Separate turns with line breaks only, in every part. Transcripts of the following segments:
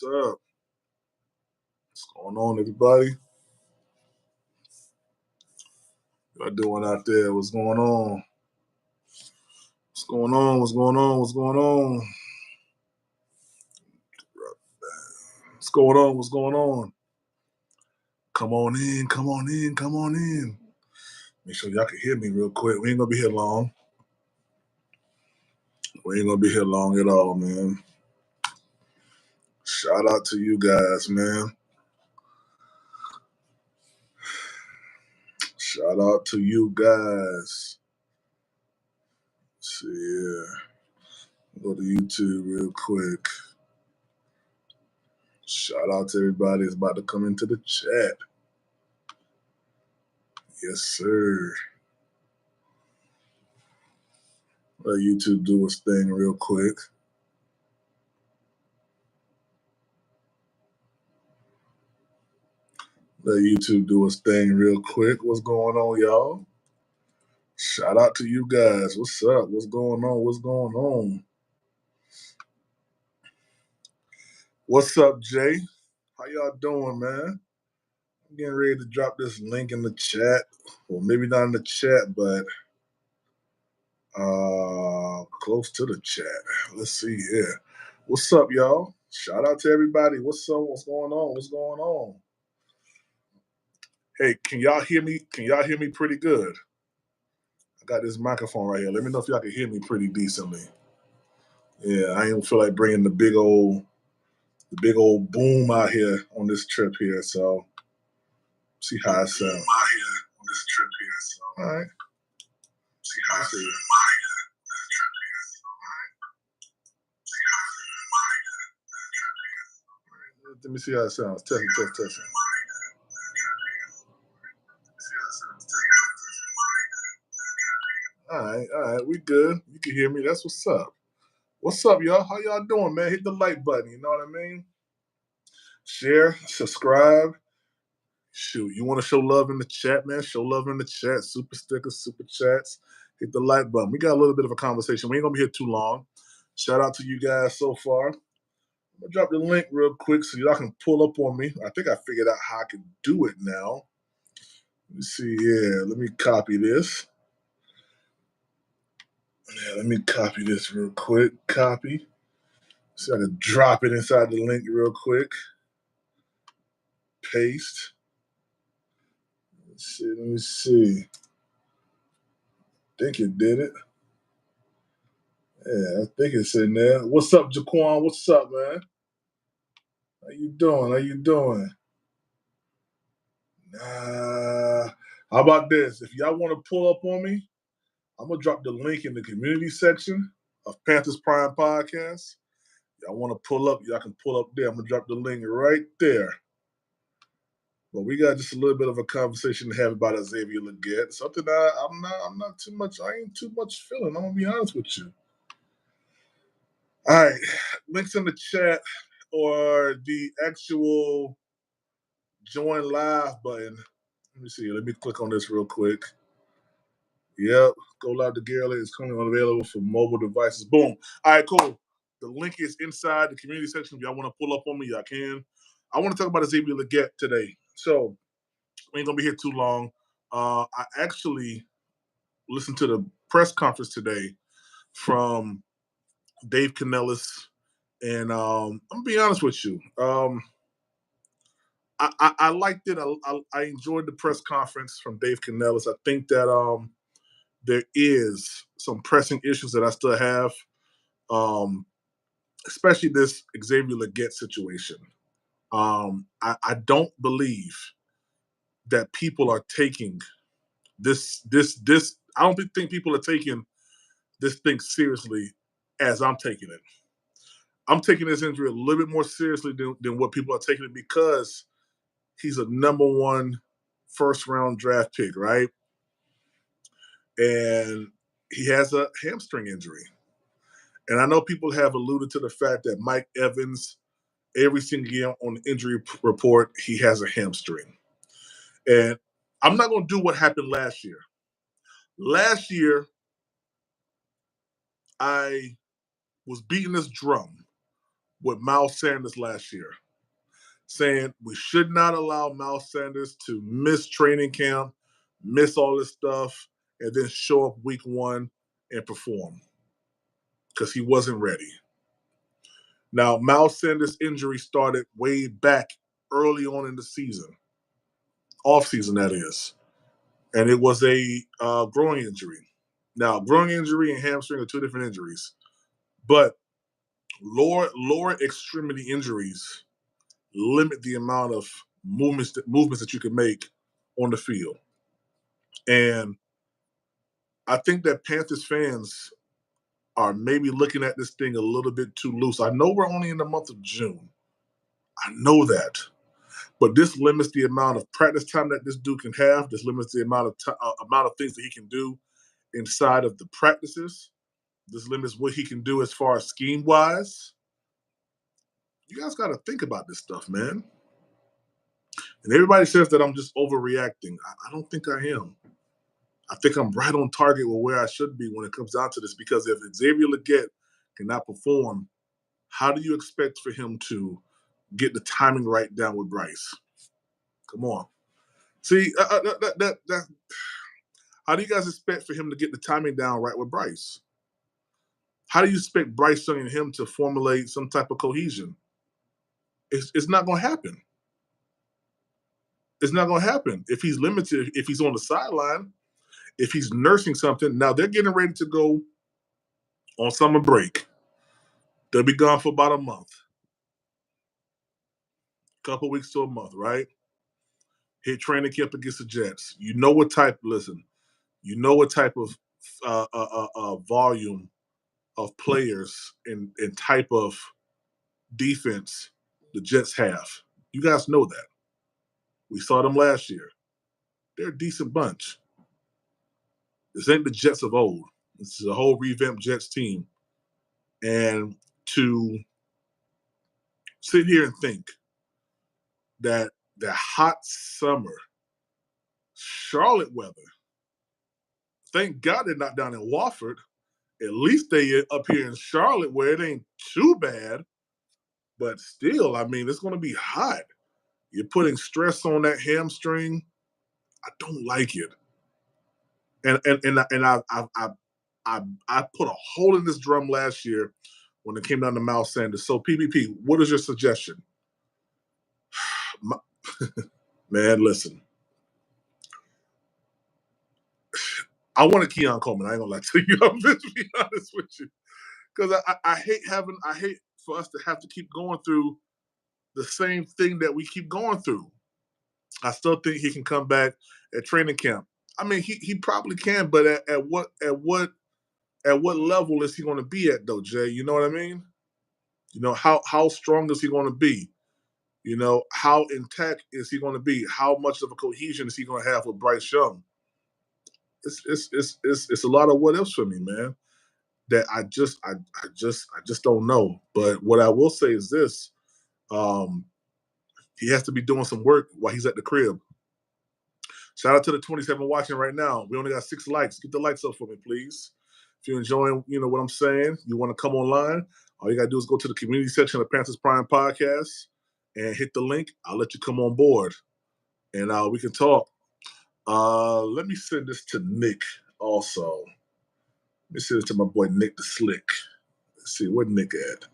What's up? What's going on, everybody? What y'all doing out there? What's going on? What's going on? What's going on? What's going on? What's going on? What's going on? Come on in, come on in, come on in. Make sure y'all can hear me real quick. We ain't gonna be here long. We ain't gonna be here long at all, man. Shout out to you guys, man. Shout out to you guys. Let's see here. Go to YouTube real quick. Shout out to everybody that's about to come into the chat. Yes, sir. Let YouTube do its thing real quick. Let YouTube do its thing real quick. What's going on, y'all? Shout out to you guys. What's up? What's going on? What's going on? What's up, Jay? How y'all doing, man? I'm getting ready to drop this link in the chat. Well, maybe not in the chat, but close to the chat. Let's see here. What's up, y'all? Shout out to everybody. What's up? What's going on? What's going on? Hey, can y'all hear me? Can y'all hear me pretty good? I got this microphone right here. Let me know if y'all can hear me pretty decently. Yeah, I ain't feel like bringing the big old boom out here on this trip here. So see how it sounds. All right. See how it sounds. Let me see how it sounds. Test. All right. We good. You can hear me. That's what's up. What's up, y'all? How y'all doing, man? Hit the like button. You know what I mean? Share, subscribe. Shoot, you want to show love in the chat, man? Show love in the chat. Super stickers, super chats. Hit the like button. We got a little bit of a conversation. We ain't gonna be here too long. Shout out to you guys so far. I'm gonna drop the link real quick so y'all can pull up on me. I think I figured out how I can do it now. Let me see. Yeah, let me copy this. Yeah, let me copy this real quick. Copy. So I can drop it inside the link real quick. Paste. Let me see. I think it did it. Yeah, I think it's in there. What's up, Jaquan? What's up, man? How you doing? Nah. How about this? If y'all want to pull up on me, I'm gonna drop the link in the community section of Panthers Prime Podcast. Y'all want to pull up? Y'all can pull up there. I'm gonna drop the link right there. But we got just a little bit of a conversation to have about Xavier Legette. Something that I'm not too much. I ain't too much feeling. I'm gonna be honest with you. All right, links in the chat or the actual join live button. Let me see. Let me click on this real quick. Yep, Go Live to Gary is currently available for mobile devices. Boom. All right, cool. The link is inside the community section. If y'all want to pull up on me, y'all can. I want to talk about Xavier Legette today. So we ain't gonna be here too long. I actually listened to the press conference today from Dave Canellis, and I'm gonna be honest with you. I liked it. I enjoyed the press conference from Dave Canellis. I think that there is some pressing issues that I still have, especially this Xavier Legette situation. I don't believe that people are taking this. I don't think people are taking this thing seriously as I'm taking it. I'm taking this injury a little bit more seriously than what people are taking it because he's a number one first round draft pick, right? And he has a hamstring injury. And I know people have alluded to the fact that Mike Evans, every single year on the injury report, he has a hamstring. And I'm not going to do what happened last year. Last year, I was beating this drum with Miles Sanders last year, saying we should not allow Miles Sanders to miss training camp, miss all this stuff, and then show up week one and perform because he wasn't ready. Now, Miles Sanders' injury started way back early on in the season, off-season that is, and it was a growing injury. Now, growing injury and hamstring are two different injuries, but lower extremity injuries limit the amount of movements that you can make on the field. And I think that Panthers fans are maybe looking at this thing a little bit too loose. I know we're only in the month of June. I know that. But this limits the amount of practice time that this dude can have. This limits the amount of things that he can do inside of the practices. This limits what he can do as far as scheme-wise. You guys got to think about this stuff, man. And everybody says that I'm just overreacting. I don't think I am. I think I'm right on target with where I should be when it comes down to this, because if Xavier Legette cannot perform, how do you expect for him to get the timing right down with Bryce? Come on. See, how do you guys expect for him to get the timing down right with Bryce? How do you expect Bryce Young and him to formulate some type of cohesion? It's not going to happen. It's not going to happen. If he's limited, if he's on the sideline, if he's nursing something, now they're getting ready to go on summer break. They'll be gone for about a month. Couple weeks to a month, right? Hit training camp against the Jets. You know what type of volume of players and type of defense the Jets have. You guys know that. We saw them last year. They're a decent bunch. This ain't the Jets of old. This is a whole revamped Jets team. And to sit here and think that the hot summer, Charlotte weather, thank God they're not down in Wofford. At least they up here in Charlotte where it ain't too bad. But still, I mean, it's going to be hot. You're putting stress on that hamstring. I don't like it. And I put a hole in this drum last year when it came down to Miles Sanders. So PPP, what is your suggestion? Man, listen. I want a Keon Coleman. I ain't gonna lie to you. I'm just be honest with you, because I hate for us to have to keep going through the same thing that we keep going through. I still think he can come back at training camp. I mean, he probably can, but at what level is he going to be at though, Jay? You know what I mean? You know, how strong is he going to be? You know, how intact is he going to be? How much of a cohesion is he going to have with Bryce Young? It's a lot of what ifs for me, man. That I just don't know. But what I will say is this: he has to be doing some work while he's at the crib. Shout out to the 27 watching right now. We only got 6 likes. Get the likes up for me, please. If you're enjoying, you know what I'm saying, you want to come online, all you got to do is go to the community section of Panthers Prime Podcast and hit the link. I'll let you come on board, and we can talk. Let me send this to Nick also. Let me send it to my boy Nick the Slick. Let's see, where Nick at?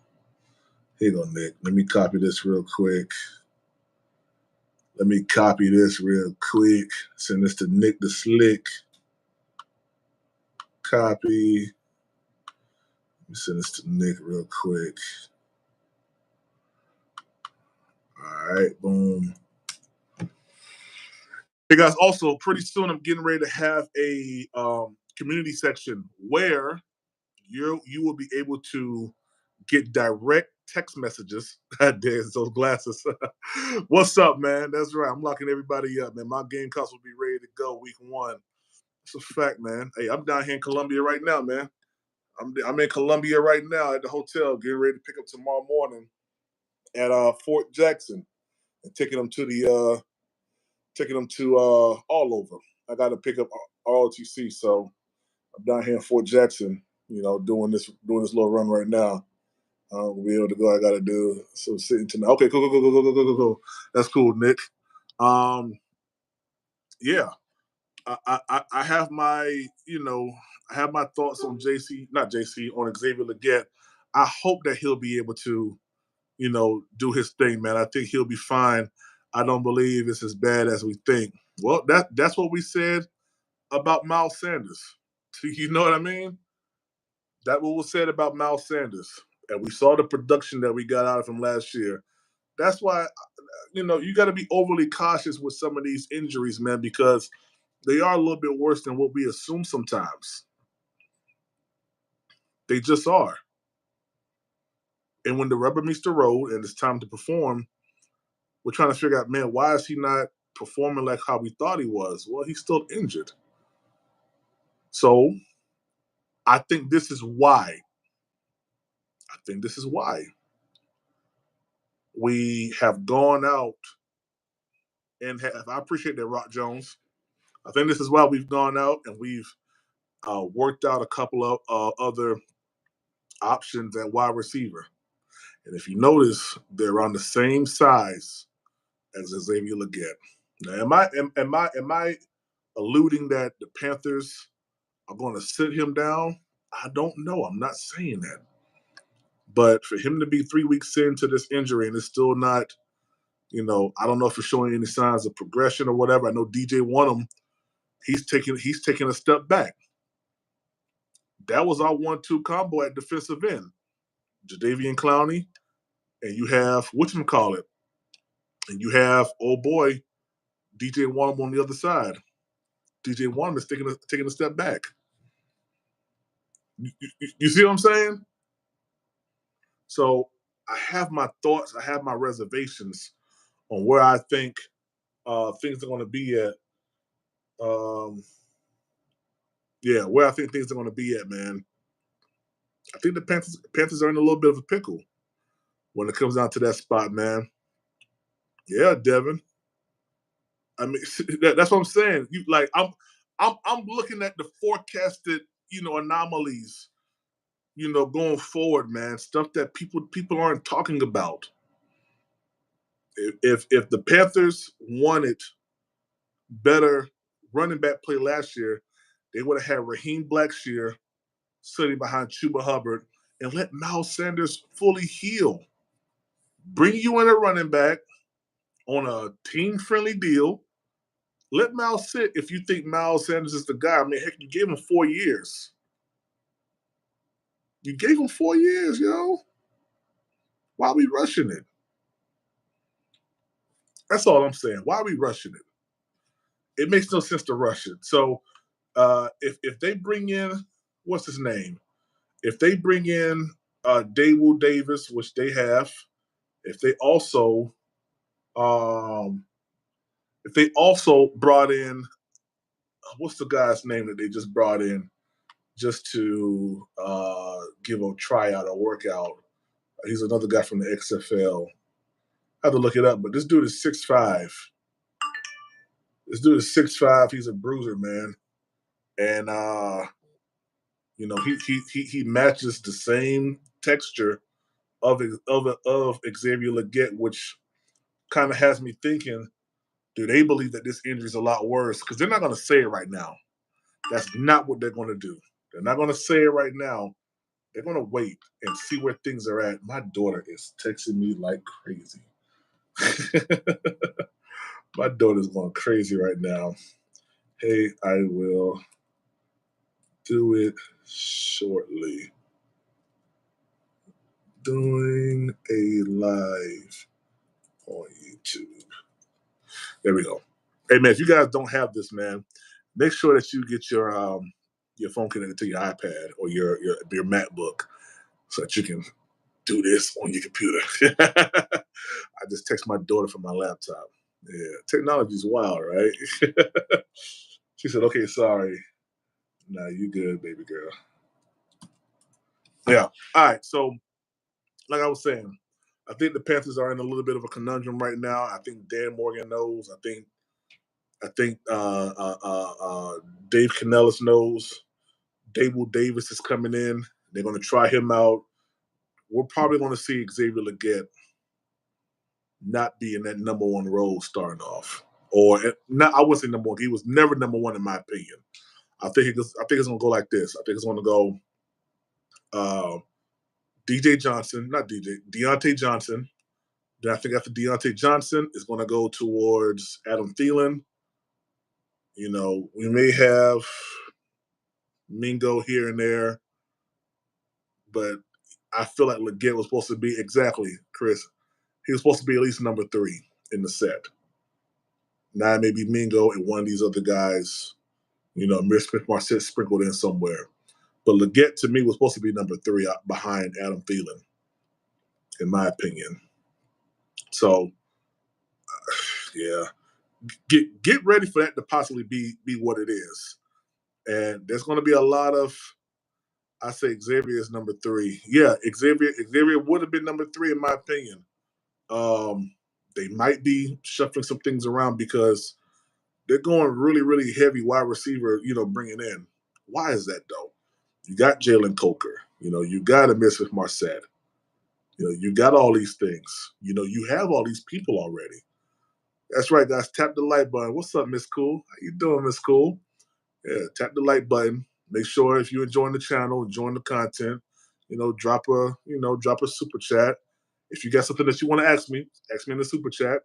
Here you go, Nick. Let me copy this real quick. Send this to Nick the Slick. Copy. Let me send this to Nick real quick. All right, boom. Hey guys, also pretty soon I'm getting ready to have a community section where you will be able to get direct text messages. There's those glasses. What's up, man? That's right. I'm locking everybody up, man. My game costs will be ready to go week 1. It's a fact, man. Hey, I'm down here in Columbia right now, man. I'm in Columbia right now at the hotel, getting ready to pick up tomorrow morning at Fort Jackson and taking them to all over. I got to pick up ROTC, so I'm down here in Fort Jackson, you know, doing this little run right now. I'll be able to go. I got to do some sitting tonight. Okay, go. That's cool, Nick. Um, yeah, I have my, I have my thoughts on not JC, on Xavier Legette. I hope that he'll be able to, do his thing, man. I think he'll be fine. I don't believe it's as bad as we think. Well, that's what we said about Miles Sanders. You know what I mean? That what was said about Miles Sanders. And we saw the production that we got out of him last year. That's why, you got to be overly cautious with some of these injuries, man, because they are a little bit worse than what we assume sometimes. They just are. And when the rubber meets the road and it's time to perform, we're trying to figure out, man, why is he not performing like how we thought he was? Well, he's still injured. So I think this is why. I think this is why we have gone out and have. I appreciate that, Rock Jones. I think this is why we've gone out and we've worked out a couple of other options at wide receiver. And if you notice, they're around the same size as Xavier Legette. Now, am I alluding that the Panthers are going to sit him down? I don't know. I'm not saying that. But for him to be 3 weeks into this injury and it's still not, I don't know if it's showing any signs of progression or whatever. I know DJ Wonnum, he's taking a step back. That was our 1-2 combo at defensive end. Jadeveon Clowney, and you have whatchamacallit, and you have, oh boy, DJ Wonnum on the other side. DJ Wonnum is taking a step back. You see what I'm saying? So I have my thoughts, I have my reservations on where I think things are going to be at. Yeah, where I think things are going to be at, man. I think the Panthers are in a little bit of a pickle when it comes down to that spot, man. Yeah, Devin. I mean, that's what I'm saying. I'm looking at the forecasted, anomalies, going forward, man. Stuff that people aren't talking about. If the Panthers wanted better running back play last year, they would have had Raheem Blackshear sitting behind Chuba Hubbard and let Miles Sanders fully heal. Bring you in a running back on a team-friendly deal. Let Miles sit if you think Miles Sanders is the guy. I mean, heck, you gave him 4 years. You gave him 4 years, yo. Why are we rushing it? That's all I'm saying. Why are we rushing it? It makes no sense to rush it. So if they bring in, what's his name? If they bring in Daewoo Davis, which they have, if they also brought in, what's the guy's name that they just brought in just to give a tryout or workout? He's another guy from the XFL. I have to look it up, but this dude is 6'5". This dude is 6'5". He's a bruiser, man, and he matches the same texture of Xavier Legette, which kind of has me thinking, do they believe that this injury is a lot worse? Because they're not going to say it right now. That's not what they're going to do. They're not going to say it right now. They're going to wait and see where things are at. My daughter is texting me like crazy. My daughter's going crazy right now. Hey, I will do it shortly. Doing a live on YouTube. There we go. Hey, man, if you guys don't have this, man, make sure that you get your phone connected to your iPad or your MacBook so that you can do this on your computer. I just text my daughter from my laptop. Yeah, technology is wild, right? She said, okay, sorry. Nah, you good, baby girl. Yeah. All right. So, like I was saying, I think the Panthers are in a little bit of a conundrum right now. I think Dan Morgan knows. I think Dave Canellis knows. Daewoo Davis is coming in. They're going to try him out. we're probably going to see Xavier Legette not be in that number one role starting off. Or not, I wouldn't say number one. He was never number one in my opinion. I think it's going to go like this. I think it's going to go DJ Johnson, not DJ, Deontay Johnson. Then I think after Deontay Johnson, it's going to go towards Adam Thielen. We may have Mingo here and there, but I feel like Legette was supposed to be exactly, Chris. He was supposed to be at least number 3 in the set. Now maybe Mingo and one of these other guys, Amir Smith-Marset sprinkled in somewhere. But Legette, to me, was supposed to be number 3 behind Adam Thielen, in my opinion. So, yeah, get ready for that to possibly be what it is. And there's going to be a lot of, I say Xavier is number 3. Yeah, Xavier would have been number 3 in my opinion. They might be shuffling some things around because they're going really, really heavy wide receiver, bringing in. Why is that, though? You got Jalen Coker. You got Amir Smith-Marset. You got all these things. You have all these people already. That's right, guys. Tap the like button. What's up, Miss Cool? How you doing, Miss Cool? Yeah, tap the like button. Make sure if you're enjoying the channel, enjoying the content, drop a super chat. If you got something that you want to ask me in the super chat.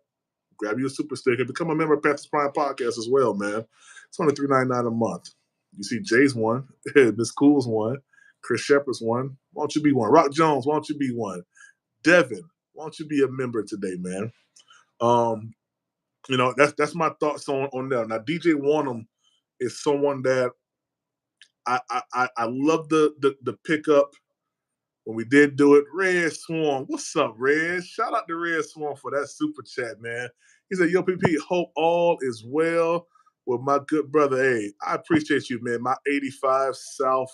Grab you a super sticker. Become a member of Panthers Prime Podcast as well, man. It's only $3.99 a month. You see Jay's one. Miss Cool's one. Chris Shepard's one. Why don't you be one? Rock Jones, why don't you be one? Devin, why don't you be a member today, man? That's my thoughts on them. Now, DJ Wanham is someone that I love the pickup. When we did do it, Red Swarm. What's up, Red? Shout out to Red Swarm for that super chat, man. He said, yo, PP, hope all is well with my good brother. Hey, I appreciate you, man. My 85 South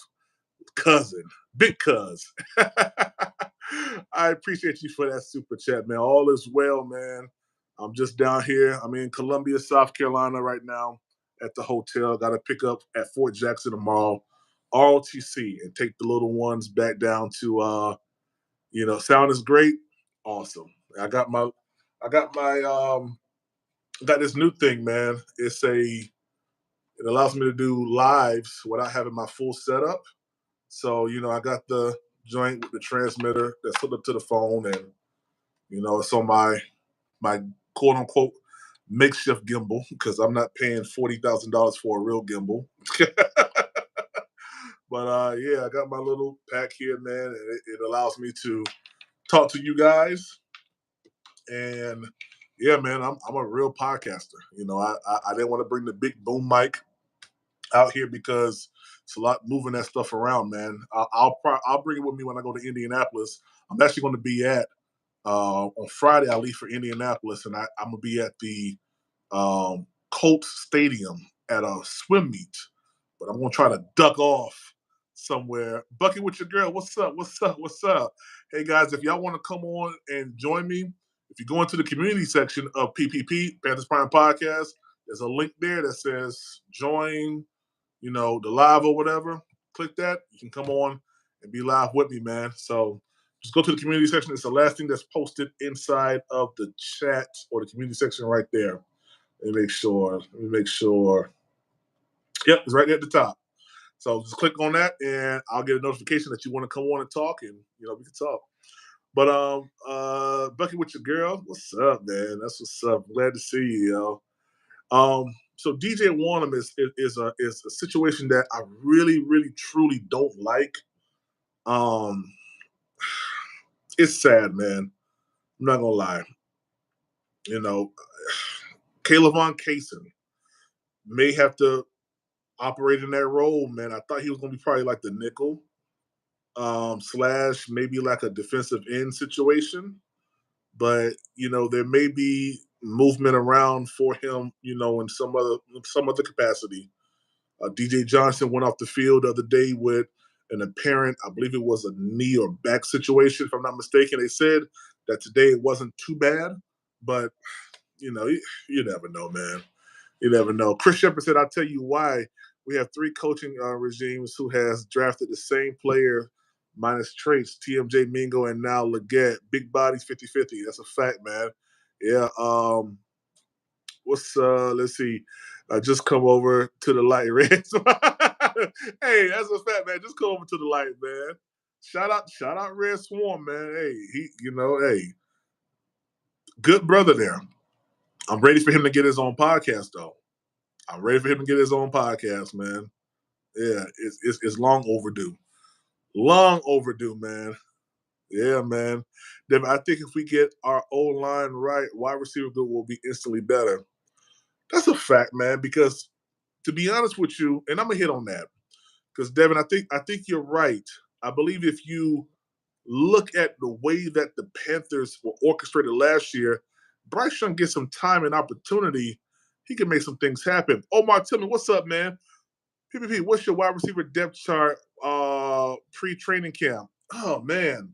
cousin, big cuz. I appreciate you for that super chat, man. All is well, man. I'm just down here. I'm in Columbia, South Carolina right now at the hotel. Got to pick up at Fort Jackson tomorrow. ROTC and take the little ones back down to sound is great. Awesome. I got this new thing, man. It allows me to do lives without having my full setup. So, I got the joint with the transmitter that's hooked up to the phone and it's on my quote unquote makeshift gimbal because I'm not paying $40,000 for a real gimbal. But yeah, I got my little pack here, man, and it allows me to talk to you guys. And yeah, man, I'm a real podcaster. I didn't want to bring the big boom mic out here because it's a lot moving that stuff around, man. I'll bring it with me when I go to Indianapolis. I'm actually going to be at on Friday. I leave for Indianapolis, and I'm gonna be at the Colts Stadium at a swim meet. But I'm gonna try to duck off somewhere. Bucky with your girl. What's up? What's up? What's up? Hey guys, if y'all want to come on and join me, if you go into the community section of PPP Panthers Prime Podcast, there's a link there that says join. The live or whatever. Click that. You can come on and be live with me, man. So just go to the community section. It's the last thing that's posted inside of the chat or the community section right there. Let me make sure. Yep, it's right there at the top. So just click on that, and I'll get a notification that you want to come on and talk, and we can talk. But Bucky with your girl, what's up, man? That's what's up. Glad to see you, yo. So DJ Wanham is a situation that I really, really, truly don't like. It's sad, man. I'm not gonna lie. Caleb Von Kaysen may have to operate in that role, man. I thought he was gonna be probably like the nickel, / maybe like a defensive end situation. But there may be movement around for him, in some other capacity. DJ Johnson went off the field the other day with an apparent, I believe it was a knee or back situation, if I'm not mistaken. They said that today it wasn't too bad, but you never know, man. You never know. Chris Shepard said, I'll tell you why we have 3 coaching regimes who has drafted the same player minus traits, TMJ Mingo, and now Legette. Big bodies 50-50. That's a fact, man. Yeah. Let's see. Just come over to the light, Red. Hey, that's a fact, man. Just come over to the light, man. Shout out Red Swarm, man. Hey, hey, good brother there. I'm ready for him to get his own podcast, though. I'm ready for him to get his own podcast, man. Yeah, it's long overdue. Long overdue, man. Yeah, man. Then I think if we get our O line right, wide receiver good will be instantly better. That's a fact, man. Because to be honest with you, and I'm gonna hit on that, because Devin, I think you're right. I believe if you look at the way that the Panthers were orchestrated last year, Bryce Young gets some time and opportunity, he can make some things happen. Omar, tell me what's up, man. PPP, what's your wide receiver depth chart pre-training camp? Oh man,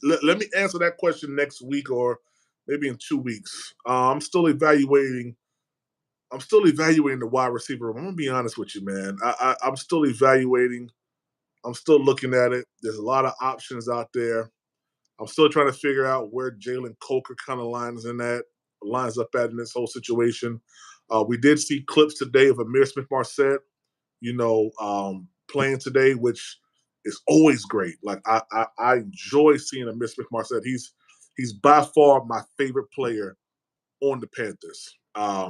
let me answer that question next week or maybe in 2 weeks. I'm still evaluating. I'm still evaluating the wide receiver room. I'm gonna be honest with you, man. I'm still evaluating. I'm still looking at it. There's a lot of options out there. I'm still trying to figure out where Jalen Coker kind of lines up at in this whole situation. We did see clips today of Amir Smith-Marset, playing today, which is always great. Like I enjoy seeing Amir Smith-Marset. He's by far my favorite player on the Panthers,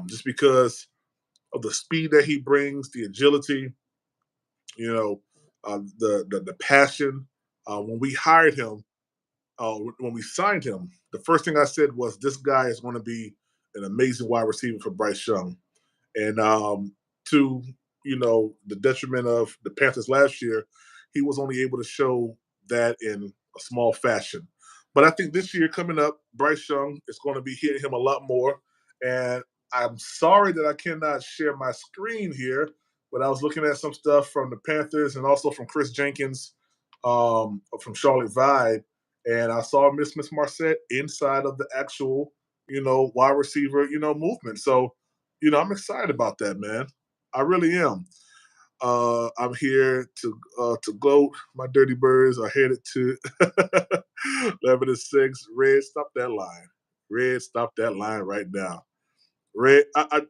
just because of the speed that he brings, the agility, the passion. When we hired him, when we signed him, the first thing I said was, "This guy is going to be an amazing wide receiver for Bryce Young." And to the detriment of the Panthers last year, he was only able to show that in a small fashion. But I think this year coming up, Bryce Young is going to be hitting him a lot more. And I'm sorry that I cannot share my screen here, but I was looking at some stuff from the Panthers and also from Chris Jenkins from Charlotte Vibe, and I saw Miss Marset inside of the actual, wide receiver, movement. So, I'm excited about that, man. I really am. I'm here to gloat. My dirty birds are headed to 11-6. Red, stop that line. Red, stop that line right now. Red, what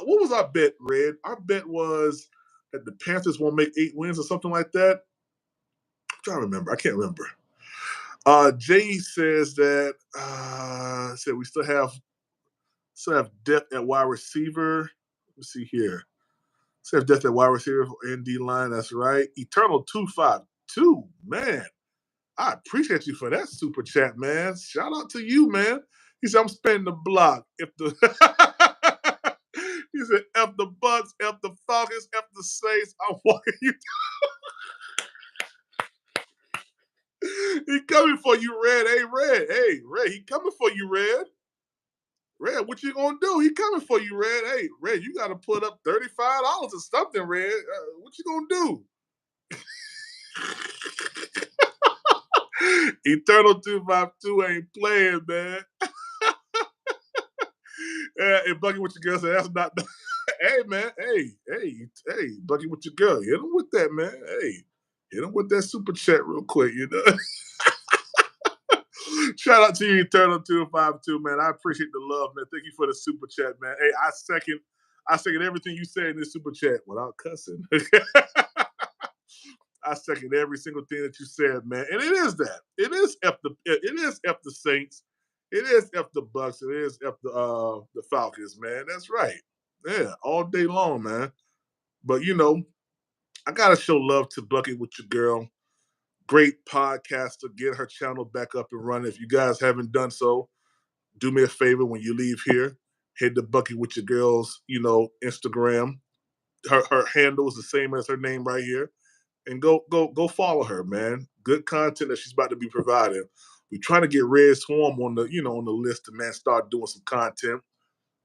was our bet, Red? Our bet was that the Panthers won't make 8 wins or something like that. I'm trying to remember. I can't remember. Jay says that said we still have depth at wide receiver. Let me see here. Still have depth at wide receiver for ND line. That's right. Eternal 252. Man, I appreciate you for that super chat, man. Shout out to you, man. He said I'm spending the block. If the he said F the Bucks, F the Falcons, F the Saints, I'm walking you. He coming for you, Red. Hey, Red. Hey, Red. He coming for you, Red. Red, what you gonna do? He coming for you, Red. Hey, Red, you got to put up $35 or something, Red. What you gonna do? Eternal 252 ain't playing, man. And Bucky with your girl said that's not. Hey, man. Hey, Bucky with your girl. Hit him with that, man. Hey, hit him with that super chat real quick, Shout out to you, Eternal 252, man. I appreciate the love, man. Thank you for the super chat, man. Hey, I second everything you said in this super chat without cussing. I second every single thing that you said, man. And it is that. It is F the Saints. It is F the Bucks. It is F the Falcons, man. That's right. Yeah, all day long, man. But I gotta show love to Bucket with your girl. Great podcaster. Get her channel back up and running. If you guys haven't done so, do me a favor when you leave here. Hit the Bucket with your girl's, Instagram. Her handle is the same as her name right here. And go follow her, man. Good content that she's about to be providing. We're trying to get Red Swarm on the list to, man, start doing some content.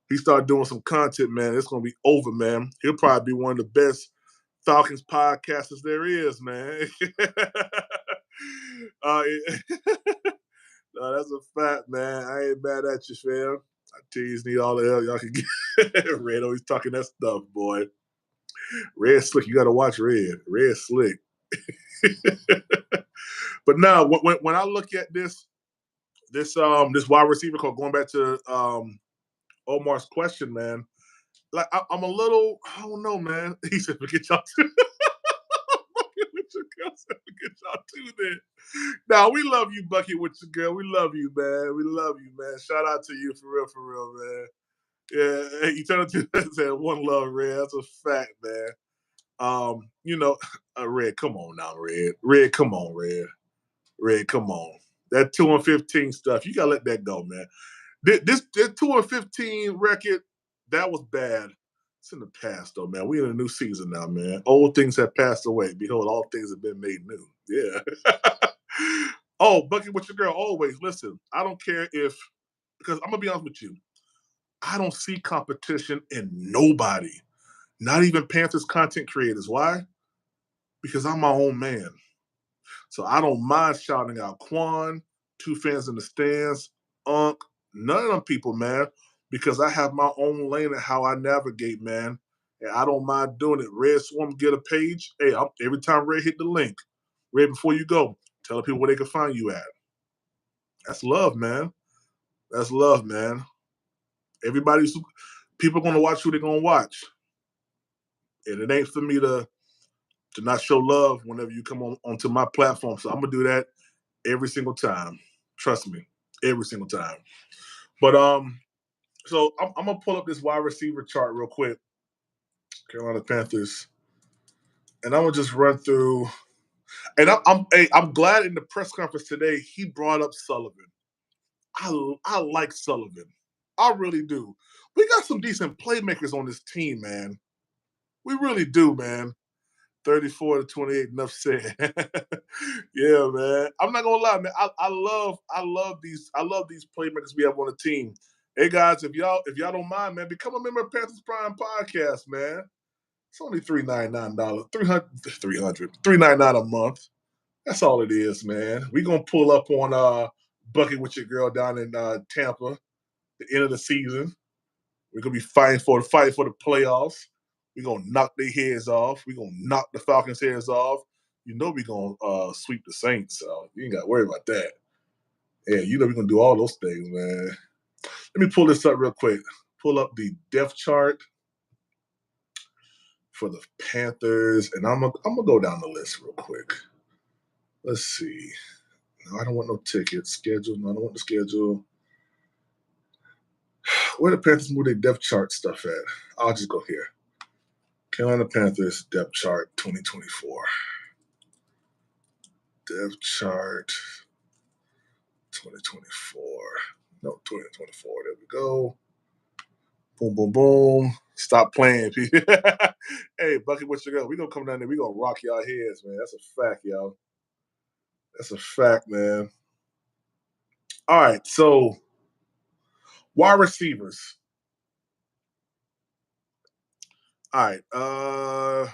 He started doing some content, man. It's gonna be over, man. He'll probably be one of the best Falcons podcasters there is, man. uh, no, that's a fact, man. I ain't mad at you, fam. I tease need all the hell y'all can get. Red always talking that stuff, boy. Red slick. You gotta watch Red. Red slick. But now, when I look at this wide receiver call, going back to Omar's question, man, like I'm a little, I don't know, man. He said, "Forget y'all too." With your girl said, "Forget y'all too." Then, now we love you, Bucket with your girl. We love you, man. We love you, man. Shout out to you for real, man. Yeah, hey, you turn to said one love, Red. That's a fact, man. You know, Red, come on now, Red. Red, come on, Red. Red, come on. That 2-15 stuff, you gotta let that go, man. This 2-15 record, that was bad. It's in the past, though, man. We in a new season now, man. Old things have passed away. Behold, all things have been made new. Yeah. Oh, Bucky with your girl, always. Listen, I don't care if, because I'm gonna be honest with you, I don't see competition in nobody, not even Panthers content creators. Why? Because I'm my own man. So I don't mind shouting out Quan, Two Fans in the Stands, Unc, none of them people, man, because I have my own lane and how I navigate, man. And I don't mind doing it. Red Swarm, get a page. Hey, every time Red hit the link, Red, before you go, tell the people where they can find you at. That's love, man. That's love, man. Everybody's people gonna watch who they're gonna watch. And it ain't for me to not show love whenever you come onto my platform. So I'm gonna do that every single time. Trust me, every single time. But so I'm gonna pull up this wide receiver chart real quick. Carolina Panthers, and I'm gonna just run through. And I'm glad in the press conference today he brought up Sullivan. I like Sullivan. I really do. We got some decent playmakers on this team, man. We really do, man. 34-28, enough said. Yeah, man. I'm not gonna lie, man. I love these playmakers we have on the team. Hey guys, if y'all don't mind, man, become a member of Panthers Prime Podcast, man. It's only $399, 399 a month. That's all it is, man. We gonna pull up on Bucket with your girl down in Tampa, the end of the season. We're gonna be fighting for the playoffs. We're gonna knock their heads off. We're gonna knock the Falcons' heads off. You know we're gonna sweep the Saints, so you ain't gotta worry about that. Yeah, you know we're gonna do all those things, man. Let me pull this up real quick. Pull up the depth chart for the Panthers, and I'm gonna go down the list real quick. Let's see. No, I don't want no tickets. Schedule. No, I don't want the schedule. Where the Panthers move their depth chart stuff at? I'll just go here. Carolina Panthers depth chart 2024. Depth chart 2024. No, 2024. There we go. Boom, boom, boom. Stop playing, people. Hey, Bucky, what's your go? We're going to come down there. We're going to rock y'all heads, man. That's a fact, y'all. That's a fact, man. All right, so wide receivers. All right,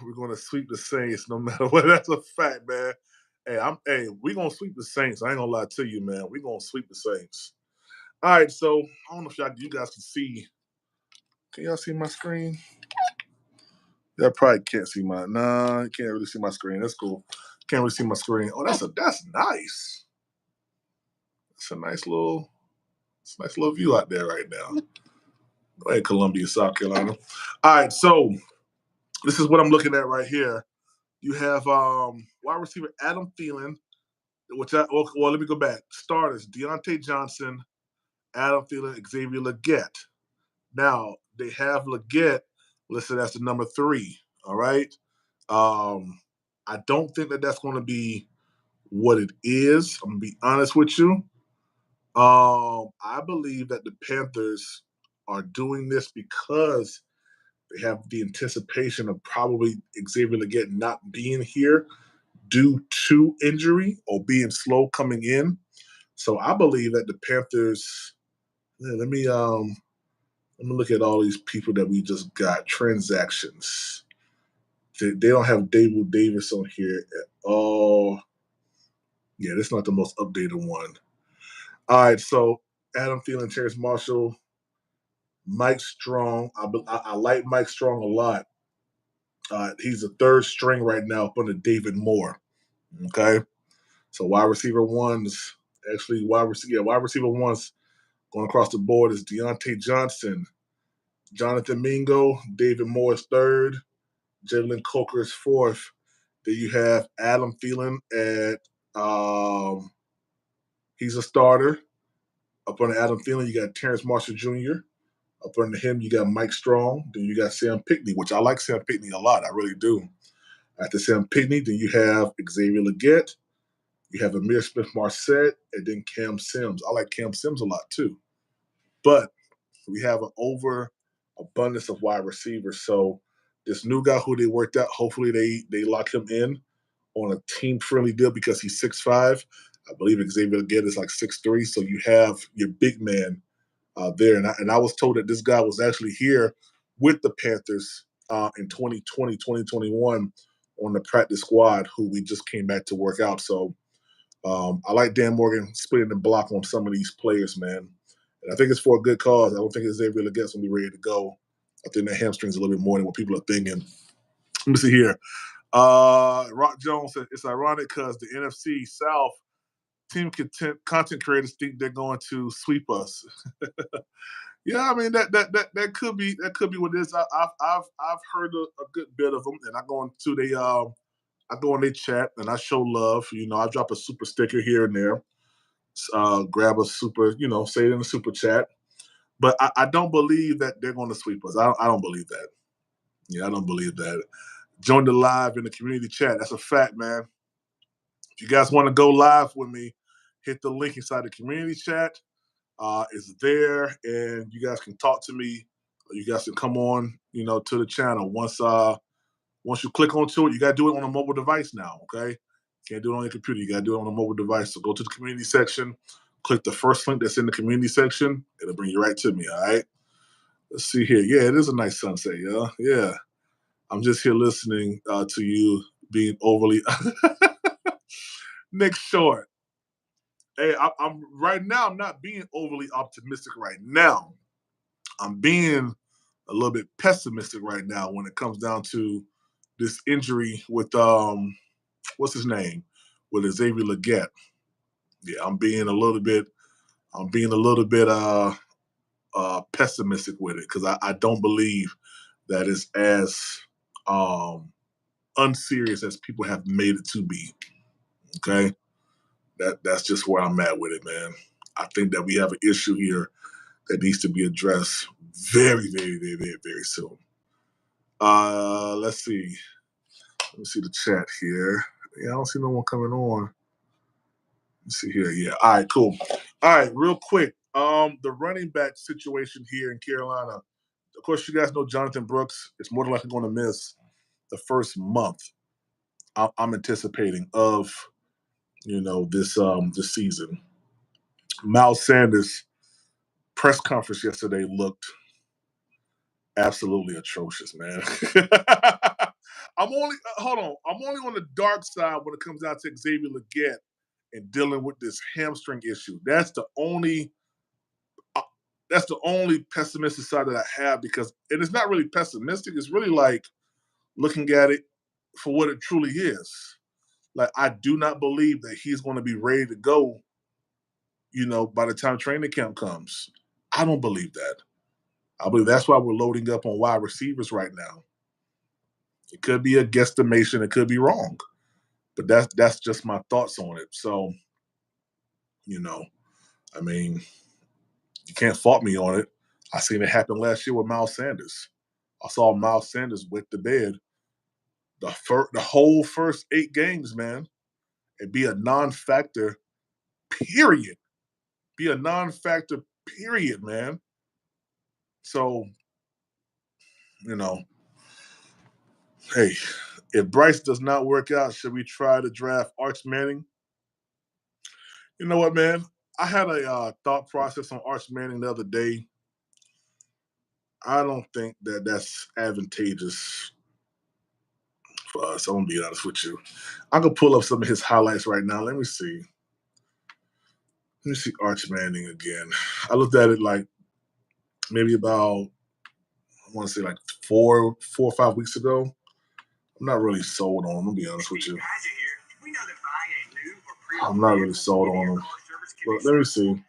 we're gonna sweep the Saints no matter what. That's a fact, man. Hey, we gonna sweep the Saints. I ain't gonna lie to you, man. We gonna sweep the Saints. All right, so I don't know if you guys can see. Can y'all see my screen? Y'all probably can't see my. Nah, you can't really see my screen. That's cool. Can't really see my screen. Oh, that's nice. It's a nice little view out there right now. Go ahead, Columbia, South Carolina. All right, so this is what I'm looking at right here. You have wide receiver Adam Thielen, well, let me go back. Starters, Deontay Johnson, Adam Thielen, Xavier Legette. Now, they have Legette listed as the number 3, all right? I don't think that's going to be what it is. I'm going to be honest with you. I believe that the Panthers are doing this because they have the anticipation of probably Xavier Legette not being here due to injury or being slow coming in. So I believe that the Panthers. Let me look at all these people that we just got transactions. They don't have David Davis on here at all. Yeah, that's not the most updated one. All right, so Adam Thielen, Terrence Marshall, Mike Strong. I like Mike Strong a lot. He's a third string right now up under David Moore. Okay. So wide receiver ones, actually wide receiver ones going across the board is Deontay Johnson, Jonathan Mingo, David Morris third, Jalen Coker is fourth. Then you have Adam Thielen at he's a starter. Up under Adam Thielen, you got Terrence Marshall Jr. Up under him, you got Mike Strong. Then you got Sam Pinkney, which I like Sam Pinkney a lot. I really do. After Sam Pinkney, then you have Xavier Legette. You have Amir Smith-Marset, and then Cam Sims. I like Cam Sims a lot too. But we have an overabundance of wide receivers. So this new guy who they worked out, hopefully they lock him in on a team-friendly deal because he's 6'5". I believe Xavier Legette is like 6'3". So you have your big man there. And I was told that this guy was actually here with the Panthers in 2020, 2021 on the practice squad, who we just came back to work out. So I like Dan Morgan splitting the block on some of these players, man. And I think it's for a good cause. I don't think Xavier Legette's going to be ready to go. I think that hamstring's a little bit more than what people are thinking. Let me see here. Rock Jones said, it's ironic because the NFC South team content creators think they're going to sweep us. Yeah, I mean that could be what it is. I've heard a good bit of them, and I go into I go in their chat and I show love. You know, I drop a super sticker here and there. Grab a super, say it in the super chat. But I don't believe that they're going to sweep us. I don't believe that. Yeah, I don't believe that. Join the live in the community chat. That's a fact, man. If you guys want to go live with me, hit the link inside the community chat. It's there, and you guys can talk to me. You guys can come on, to the channel. Once you click onto it, you got to do it on a mobile device now, okay? Can't do it on your computer. You got to do it on a mobile device. So go to the community section, click the first link that's in the community section. It'll bring you right to me, all right? Let's see here. Yeah, it is a nice sunset, yeah. Yeah. I'm just here listening to you being overly Nick Short. Hey, I'm right now. I'm not being overly optimistic right now. I'm being a little bit pessimistic right now when it comes down to this injury with what's his name, with Xavier Legette. Yeah, I'm being a little bit pessimistic with it because I don't believe that it's as unserious as people have made it to be. Okay, that's just where I'm at with it, man. I think that we have an issue here that needs to be addressed very, very, very, very, very soon. Let's see. Let me see the chat here. Yeah, I don't see no one coming on. Let's see here. Yeah. All right, cool. All right, real quick. The running back situation here in Carolina. Of course, you guys know Jonathan Brooks is more than likely going to miss the first month. I'm anticipating of this season. Miles Sanders' press conference yesterday looked absolutely atrocious, man. I'm only hold on. I'm only on the dark side when it comes down to Xavier Legette and dealing with this hamstring issue. That's the only pessimistic side that I have because and it's not really pessimistic. It's really like looking at it for what it truly is. Like I do not believe that he's going to be ready to go. By the time training camp comes, I don't believe that. I believe that's why we're loading up on wide receivers right now. It could be a guesstimation. It could be wrong, but that's just my thoughts on it. So, I mean, you can't fault me on it. I seen it happen last year with Miles Sanders. I saw Miles Sanders with the bed the whole first 8 games, man, and be a non-factor. Period. Be a non-factor. Period, man. So, hey, if Bryce does not work out, should we try to draft Arch Manning? You know what, man? I had a thought process on Arch Manning the other day. I don't think that that's advantageous for us. I'm going to be honest with you. I'm going to pull up some of his highlights right now. Let me see. Let me see Arch Manning again. I looked at it like maybe about, I want to say like 4 or 5 weeks ago. I'm not really sold on him, I'm going to be honest with you. I'm not really sold on him. But let me see.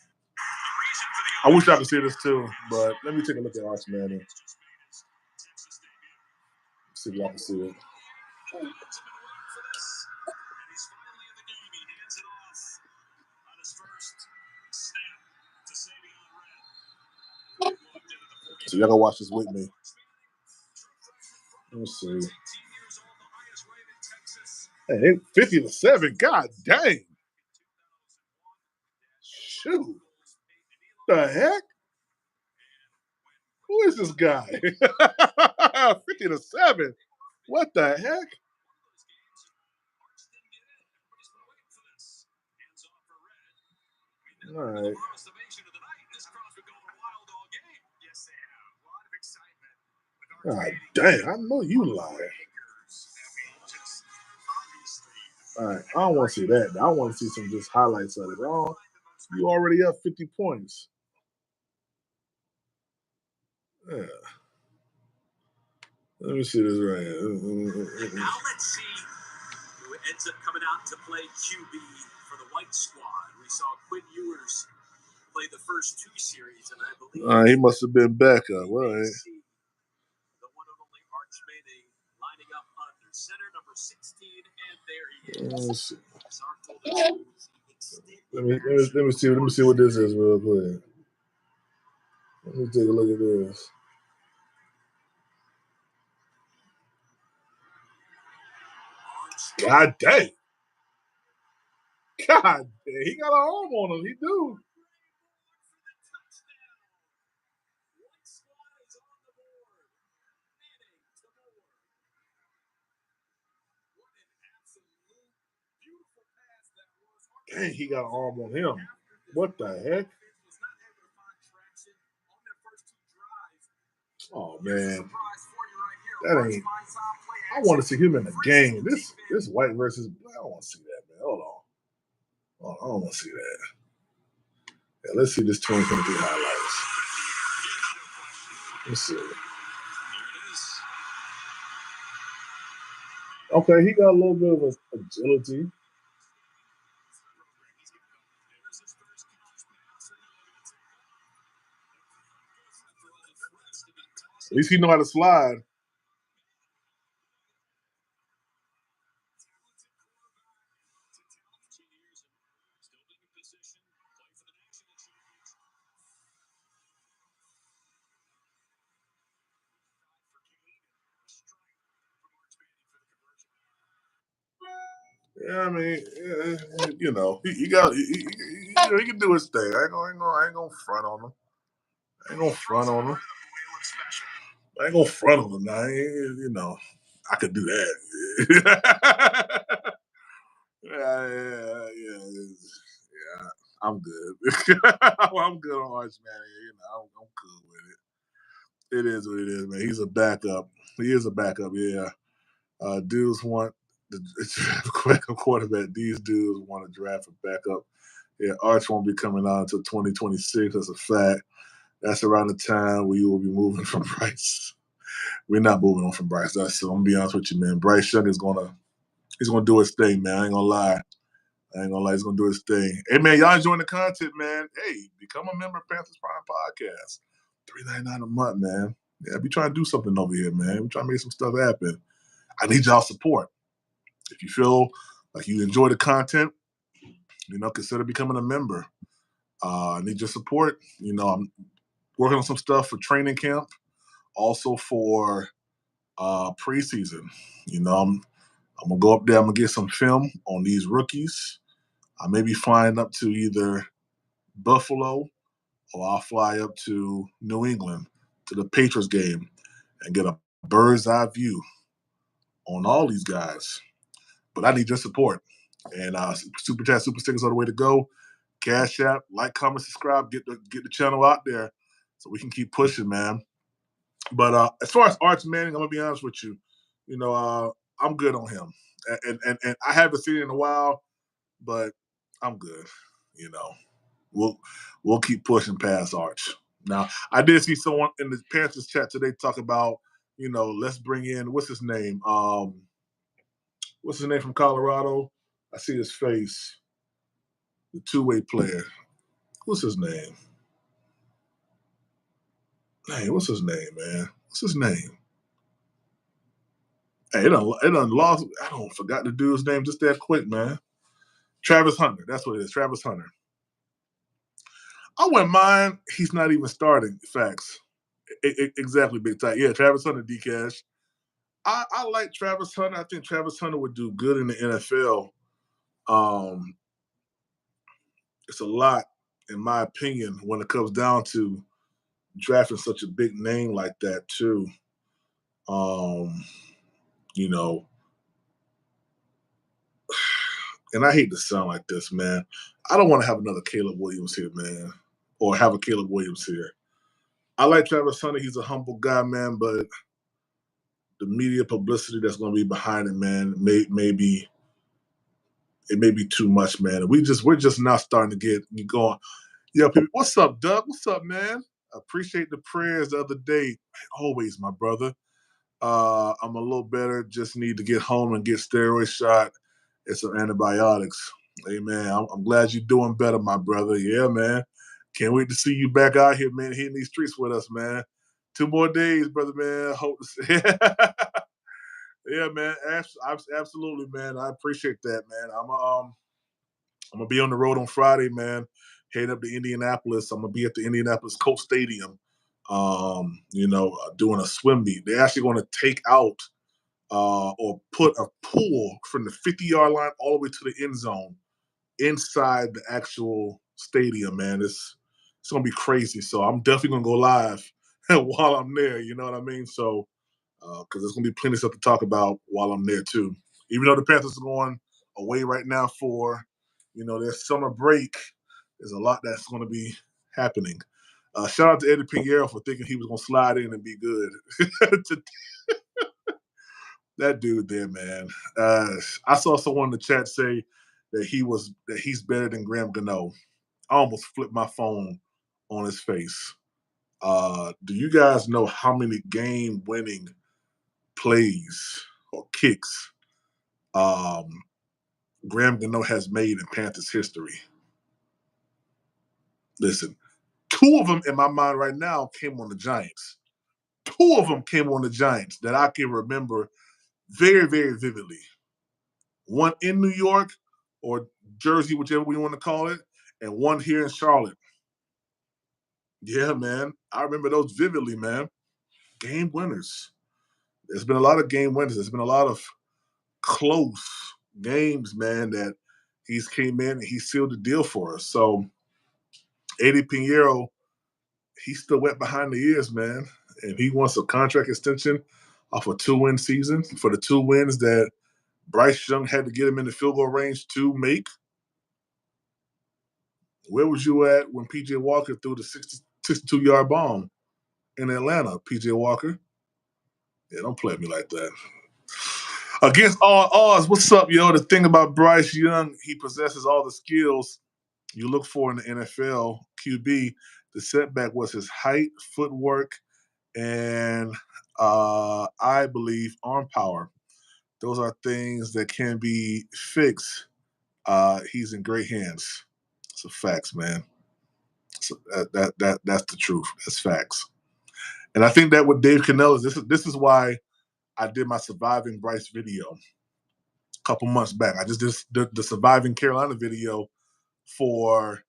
I wish I could see this too, but let me take a look at Arch Manning. See if I can see it. So y'all gotta watch this with me. Let me see. Hey, 50-7. God dang. Shoot. The heck? Who is this guy? 50-7. What the heck? All right. God dang, I know you lying. All right, I don't want to see that. I want to see some just highlights of it. Oh, you already up 50 points. Yeah. Let me see this right here.
Now let's see who ends up coming out to play QB for the White Squad. We saw Quinn Ewers play the first two series, and I believe
he must have been backup. All right.
The one and only Arch Manning lining up under center, number 16, and there he is.
Let me see what this is real quick. Let me take a look at this. God dang. God dang. He got an arm on him. He do. Dang, he got an arm on him. What the heck? Oh man, that ain't. I want to see him in the game. This white versus black. I don't want to see that, man. Hold on. I don't want to see that. Yeah, let's see this 2023 highlights. Let's see. Okay, he got a little bit of agility. At least he know how to slide. Yeah, I mean, you know, he can do his thing. I ain't gonna front on him. I ain't gonna front on him. Now. You know, I could do that. Yeah. I'm good. I'm good on Arch Manning. You know, I'm cool with it. It is what it is, man. He's a backup. He is a backup. Yeah. Dudes want the quarterback. These dudes want to draft a backup. Yeah, Arch won't be coming out until 2026. That's a fact. That's around the time we will be moving from Bryce. We're not moving on from Bryce. So I'm gonna be honest with you, man. Bryce Young he's gonna do his thing, man. I ain't gonna lie. He's gonna do his thing. Hey man, y'all enjoying the content, man. Hey, become a member of Panthers Prime Podcast. $3.99 a month, man. Yeah, we trying to do something over here, man. We trying to make some stuff happen. I need y'all support. If you feel like you enjoy the content, you know, consider becoming a member. I need your support. You know, I'm working on some stuff for training camp, also for preseason. You know, I'm gonna go up there. I'm gonna get some film on these rookies. I may be flying up to either Buffalo or I'll fly up to New England to the Patriots game and get a bird's eye view on all these guys. But I need your support. And Super Chat, Super Stickers are the way to go. Cash App, like, comment, subscribe, get the channel out there so we can keep pushing, man. But as far as Arch Manning, I'm gonna be honest with you. You know, I'm good on him, and I haven't seen it in a while, but I'm good. You know, we'll keep pushing past Arch. Now, I did see someone in the Panthers chat today talk about, you know, let's bring in what's his name from Colorado. I see his face. the two-way player. What's his name? Hey, what's his name, man? What's his name? Hey, it done lost. I don't forgot to do his name just that quick, man. Travis Hunter. That's what it is. Travis Hunter. I wouldn't mind. He's not even starting. Facts. Exactly, Big Ty. Yeah, Travis Hunter, D-Cash. I like Travis Hunter. I think Travis Hunter would do good in the NFL. It's a lot, in my opinion, when it comes down to drafting such a big name like that, too. You know, and I hate to sound like this, man. I don't want to have another Caleb Williams here, man, or have a Caleb Williams here. I like Travis Hunter. He's a humble guy, man, but the media publicity that's going to be behind it, man, maybe it may be too much, man. We're just now starting to get going. Yeah, people, what's up, Doug? What's up, man? I appreciate the prayers the other day. Always, my brother. I'm a little better. Just need to get home and get steroid shot and some antibiotics. Hey, man, I'm glad you're doing better, my brother. Yeah, man. Can't wait to see you back out here, man, hitting these streets with us, man. 2 more days, brother, man. Hope to see. Yeah, man. Absolutely, man. I appreciate that, man. I'm gonna be on the road on Friday, man. Heading up to Indianapolis. I'm gonna be at the Indianapolis Colts Stadium. Doing a swim meet. They're actually going to take out or put a pool from the 50-yard line all the way to the end zone inside the actual stadium, man. It's gonna be crazy. So I'm definitely gonna go live while I'm there. You know what I mean? So because there's gonna be plenty of stuff to talk about while I'm there too. Even though the Panthers are going away right now for their summer break, there's a lot that's going to be happening. Shout out to Eddie Pinheiro for thinking he was going to slide in and be good. That dude there, man. I saw someone in the chat say that he's better than Graham Gano. I almost flipped my phone on his face. Do you guys know how many game-winning plays or kicks Graham Gano has made in Panthers history? Listen, 2 of them in my mind right now came on the Giants. 2 of them came on the Giants that I can remember very, very vividly. One in New York or Jersey, whichever we want to call it, and one here in Charlotte. Yeah, man. I remember those vividly, man. Game winners. There's been a lot of game winners. There's been a lot of close games, man, that he's came in and he sealed the deal for us. So Eddie Pinheiro, he's still wet behind the ears, man. And he wants a contract extension off a 2-win season for the 2 wins that Bryce Young had to get him in the field goal range to make. Where was you at when P.J. Walker threw the 62-yard bomb in Atlanta, P.J. Walker? Yeah, don't play at me like that. Against all odds, what's up, yo? The thing about Bryce Young, he possesses all the skills you look for in the NFL QB. The setback was his height, footwork, and I believe arm power. Those are things that can be fixed. He's in great hands. It's a facts, man. So that's the truth. That's facts. And I think that with Dave Canellis, this is why I did my Surviving Bryce video a couple months back. I just did the Surviving Carolina video for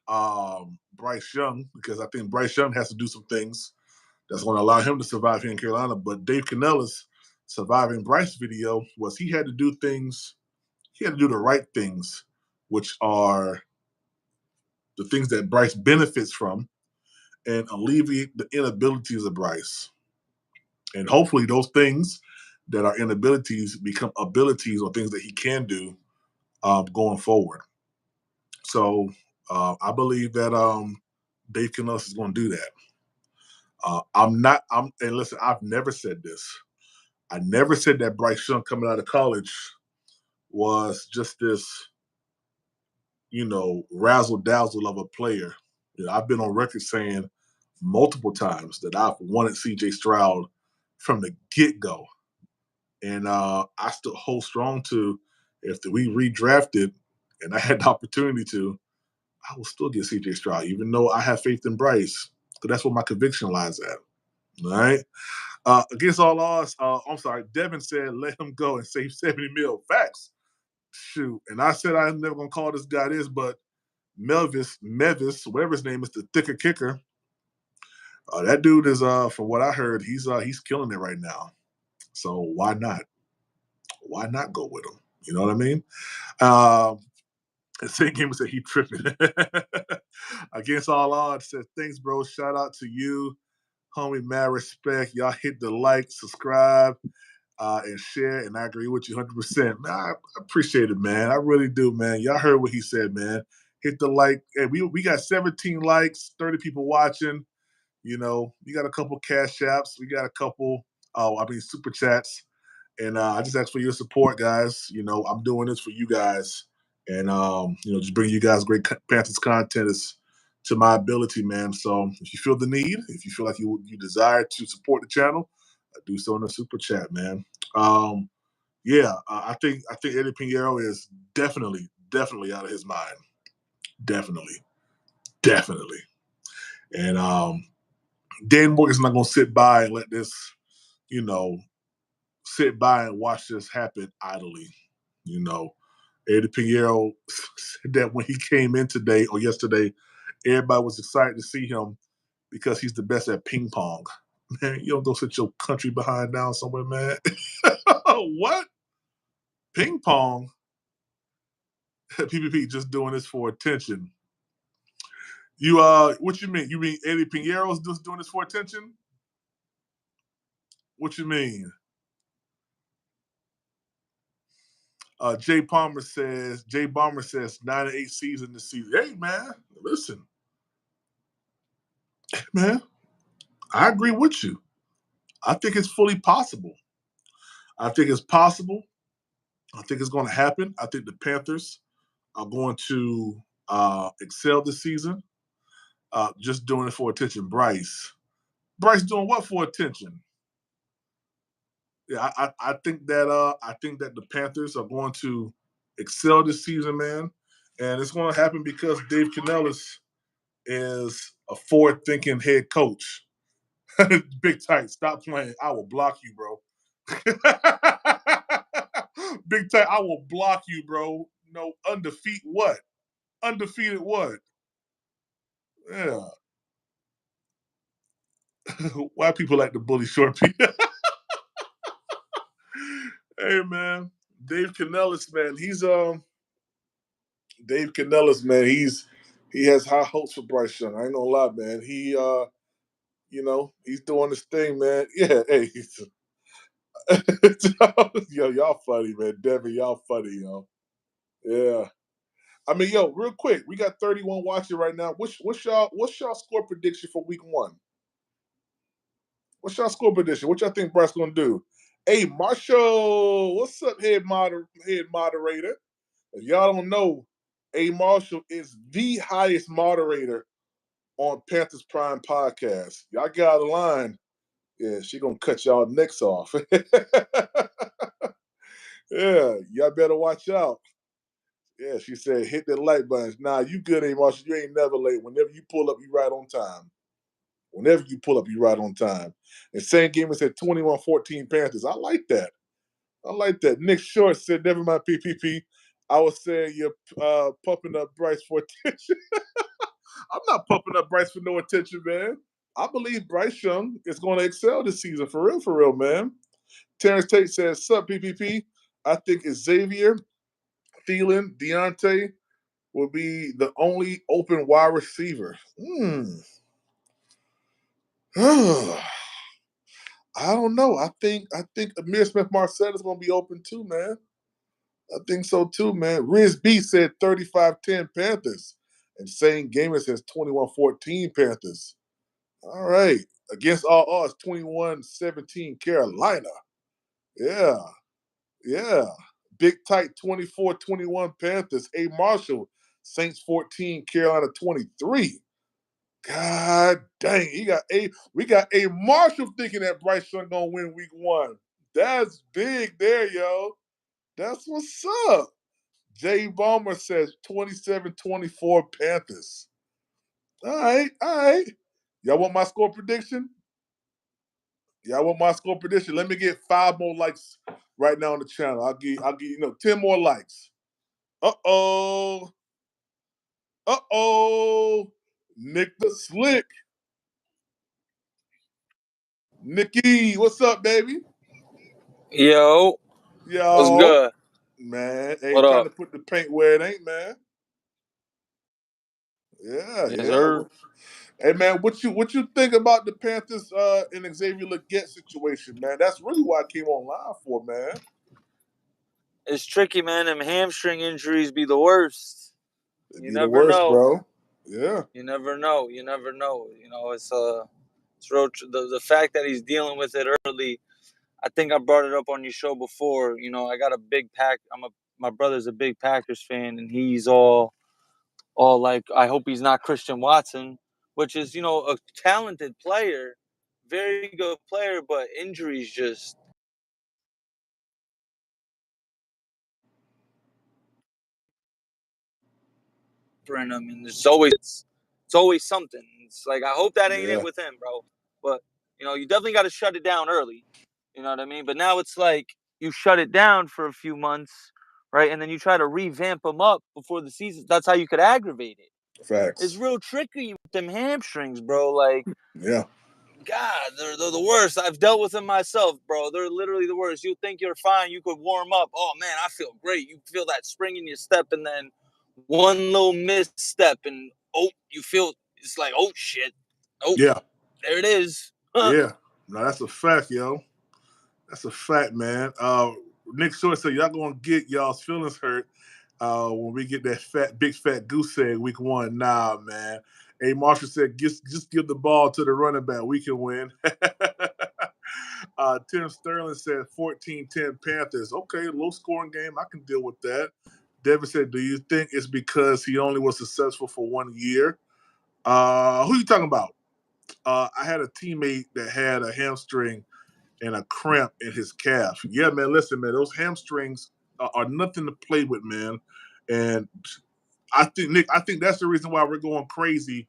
Bryce Young because I think Bryce Young has to do some things that's going to allow him to survive here in Carolina. But Dave Canellis' Surviving Bryce video was he had to do things, he had to do the right things, which are the things that Bryce benefits from and alleviate the inabilities of Bryce. And hopefully those things that are inabilities become abilities or things that he can do going forward. So I believe that Dave Canellis is going to do that. And listen, I've never said this. I never said that Bryce Young coming out of college was just this, razzle dazzle of a player. I've been on record saying multiple times that I've wanted CJ Stroud from the get-go. And I still hold strong to if we redrafted and I had the opportunity to, I will still get CJ Stroud, even though I have faith in Bryce, because that's where my conviction lies at. All right. Against all odds, I'm sorry, Devin said let him go and save 70 mil. Facts. Shoot. And I said I'm never gonna call this guy this, but Mevis, whatever his name is, the thicker kicker. That dude is, from what I heard, he's killing it right now. So why not? Why not go with him? You know what I mean? The same game said he tripping. Against all odds, said thanks, bro. Shout out to you, homie. Mad respect. Y'all hit the like, subscribe, and share. And I agree with you 100%. Man, I appreciate it, man. I really do, man. Y'all heard what he said, man. Hit the like. Hey, we got 17 likes, 30 people watching. You know, we got a couple cash apps. We got a couple, super chats. And I just ask for your support, guys. You know, I'm doing this for you guys. And, just bring you guys great Panthers content is to my ability, man. So if you feel the need, if you feel like you desire to support the channel, do so in the super chat, man. I think Eddie Pinheiro is definitely out of his mind. Definitely. And Dan Morgan's not going to sit by and let this, sit by and watch this happen idly. Eddie Pinheiro said that when he came in today or yesterday, everybody was excited to see him because he's the best at ping pong. Man, you don't go sit your country behind down somewhere, man. What? Ping pong? PPP just doing this for attention. What you mean? You mean Eddie Pinheiro's just doing this for attention? What you mean? Jay Bomber says 9-8 season this season. Hey, man, listen. Man, I agree with you. I think it's fully possible. I think it's possible. I think it's going to happen. I think the Panthers are going to excel this season. Just doing it for attention. Bryce doing what for attention? Yeah, I think that the Panthers are going to excel this season, man, and it's going to happen because Dave Canellis is a forward-thinking head coach. Big Tight, stop playing. I will block you, bro. Big Tight, I will block you, bro. No, undefeated what? Yeah. Why people like to bully short people? Hey, man, Dave Canellis, man, Dave Canellis, man, he has high hopes for Bryce Young. I ain't gonna lie, man. He he's doing this thing, man. Yeah, hey. Yo, y'all funny, man. Devin, y'all funny, yo. Yeah. I mean, yo, real quick, we got 31 watching right now. What's y'all score prediction for week 1? What's y'all score prediction? What y'all think Bryce gonna do? Hey, Marshall, what's up, head moderator? If y'all don't know, A. Marshall is the highest moderator on Panthers Prime podcast. Y'all get out of line. Yeah, she gonna cut y'all necks off. Yeah, y'all better watch out. Yeah, she said hit the like button. Nah, you good, A. Marshall. You ain't never late. Whenever you pull up, you right on time. Whenever you pull up, you right on time. And same game said 21-14 Panthers. I like that. Nick Short said, never mind PPP. I was saying you're pumping up Bryce for attention. I'm not pumping up Bryce for no attention, man. I believe Bryce Young is going to excel this season. For real, man. Terrence Tate says, sup, PPP. I think Xavier, Thielen, Deontay will be the only open wide receiver. I don't know. I think Amir Smith-Marset is going to be open too, man. I think so too, man. Riz B said 35-10 Panthers. And Sane Gamer says 21-14 Panthers. All right. Against all odds, 21-17 Carolina. Yeah. Big Tight 24-21 Panthers. A. Marshall, Saints 14, Carolina 23. God dang. We got A. Marshall thinking that Bryce Young gonna win week 1. That's big there, yo. That's what's up. Jay Ballmer says 27-24 Panthers. All right. Y'all want my score prediction? Let me get 5 more likes right now on the channel. I'll give 10 more likes. Uh-oh. Nick the Slick. Nikki, what's up, baby?
Yo, what's good?
Man, hey,
What
trying
up?
to put the paint where it ain't, man. Yeah.
Yes, sir.
Hey, man, what you think about the Panthers and Xavier Legette situation, man? That's really what I came online for, man.
It's tricky, man. Them hamstring injuries be the worst.
It'd
You
be the
never
worst,
know.
bro. Yeah.
You never know. You know, it's real. The fact that he's dealing with it early. I think I brought it up on your show before. You know, I got a big pack. My brother's a big Packers fan, and he's all like, I hope he's not Christian Watson, which is, a talented player, very good player, but injuries just in him, and it's always something. It's like, I hope that ain't it
Yeah.
with him, bro. But you definitely got to shut it down early. You know what I mean? But now it's like you shut it down for a few months, right? And then you try to revamp him up before the season. That's how you could aggravate it. It's
Facts.
real tricky with them hamstrings, bro. Like,
Yeah.
God, they're the worst. I've dealt with them myself, bro. They're literally the worst. You think you're fine, you could warm up. Oh man, I feel great. You feel that spring in your step, and then one little misstep, and you feel it's like, oh shit,
Yeah.
there it is.
Yeah. No, that's a fact, yo. That's a fact, man. Nick Short said y'all gonna get y'all's feelings hurt when we get that big fat goose egg week 1. Nah, man. Hey, Marshall said just give the ball to the running back. We can win. Tim Sterling said 14-10 Panthers. Okay, low scoring game. I can deal with that. Devin said, do you think it's because he only was successful for 1 year? Who you talking about? I had a teammate that had a hamstring and a cramp in his calf. Yeah, man, listen, man, those hamstrings are nothing to play with, man. And I think that's the reason why we're going crazy.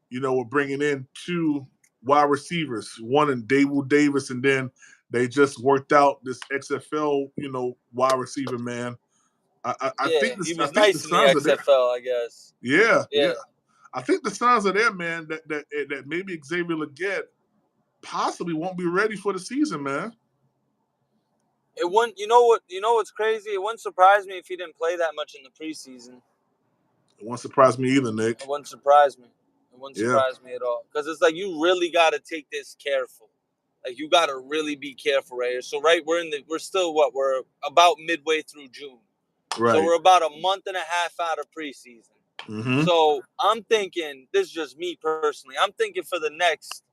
We're bringing in 2 wide receivers, one in David Davis, and then they just worked out this XFL, wide receiver, man. I
Yeah,
think
he
I
was
think the
nice in the
signs are there.
XFL, I guess.
Yeah,
Yeah,
yeah. I think the signs are there, man. That maybe Xavier Legette possibly won't be ready for the season, man.
it wouldn't. You know what? You know what's crazy? It wouldn't surprise me if he didn't play that much in the preseason.
It won't surprise me either, Nick.
It wouldn't surprise me. It wouldn't
Yeah,
surprise me at all. Because it's like you really got to take this careful. Like you got to really be careful right here. So we're still we're about midway through June. So
right.
we're about a month and a half out of preseason.
Mm-hmm.
So I'm thinking, this is just me personally. I'm thinking for the next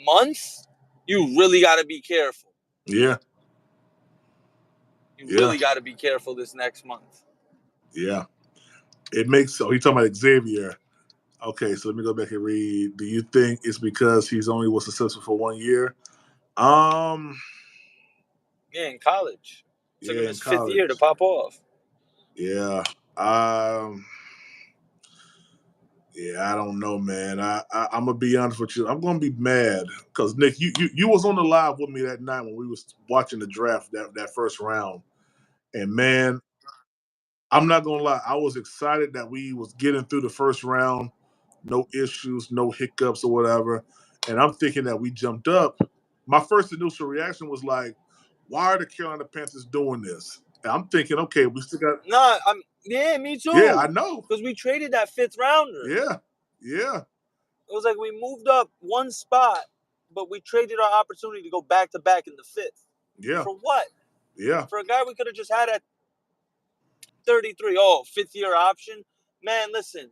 month, you really got to be careful.
Yeah,
You
yeah,
really got to be careful this next month.
yeah. It makes so. He's talking about Xavier. Okay, so let me go back and read. Do you think it's because he's only was successful for 1 year? Um,
Yeah, in college. Took him
yeah, in
his 5th year to
college.
pop off.
Yeah. Um, yeah, I don't know, man. I'm gonna be honest with you. I'm gonna be mad because Nick, you was on the live with me that night when we was watching the draft that first round, and man, I'm not gonna lie. I was excited that we was getting through the first round, no issues, no hiccups or whatever. And I'm thinking that we jumped up. My first initial reaction was like, "Why are the Carolina Panthers doing this?" And I'm thinking, okay, we still got.
Nah, me
Yeah, I
too.
know.
Because we traded that 5th rounder.
Yeah, yeah,
It was like we moved up one spot, but we traded our opportunity to go back to back in the 5th.
yeah,
For what?
yeah,
For a guy we could have just had at 33. Oh, 5th-year option. Man, listen,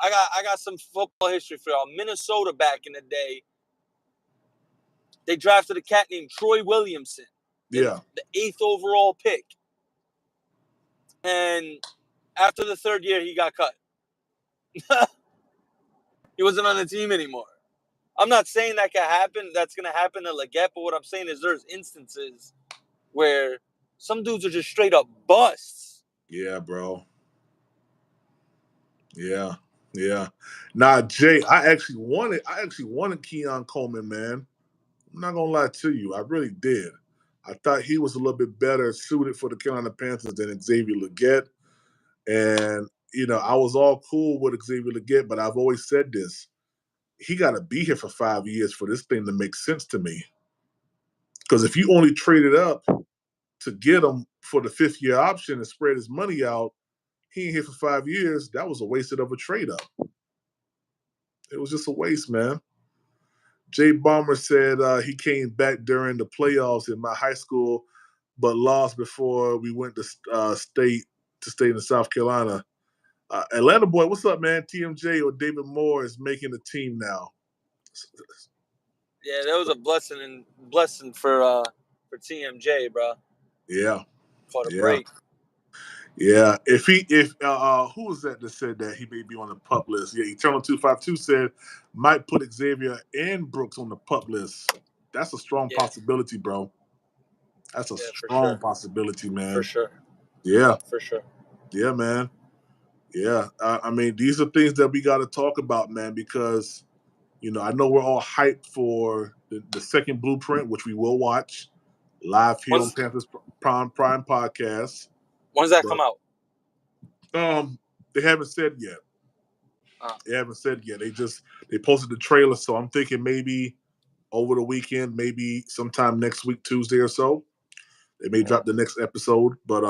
I got some football history for y'all. Minnesota back in the day, they drafted a cat named Troy Williamson,
yeah,
the 8th overall pick. And after the 3rd year, he got cut. He wasn't on the team anymore. I'm not saying that can happen. That's going to happen to Legette, but what I'm saying is there's instances where some dudes are just straight up busts.
Yeah, bro. Yeah. Nah, Jay, I actually wanted Keon Coleman, man. I'm not gonna lie to you. I really did. I thought he was a little bit better suited for the Carolina Panthers than Xavier Legette. And, I was all cool with Xavier Legette, but I've always said this. He got to be here for 5 years for this thing to make sense to me. Because if you only traded up to get him for the 5th-year option and spread his money out, he ain't here for 5 years. That was a wasted of a trade up. It was just a waste, man. Jay Bomber said he came back during the playoffs in my high school, but lost before we went to state in South Carolina. Atlanta boy, what's up, man? TMJ or David Moore is making the team now.
Yeah, that was a blessing for TMJ, bro.
Yeah.
Caught a break.
Yeah. If who was that said that he may be on the pup list? Yeah, Eternal 252 said might put Xavier and Brooks on the pup list. That's a strong possibility, bro. That's a strong possibility, man.
For sure.
Yeah.
For sure.
Yeah, man. Yeah. I mean, these are things that we got to talk about, man, because, I know we're all hyped for the second blueprint, which we will watch live here on Panthers Prime Podcast.
When does that come out?
They haven't said yet. They haven't said yet. They posted the trailer, so I'm thinking maybe over the weekend, maybe sometime next week, Tuesday or so. They may drop the next episode, but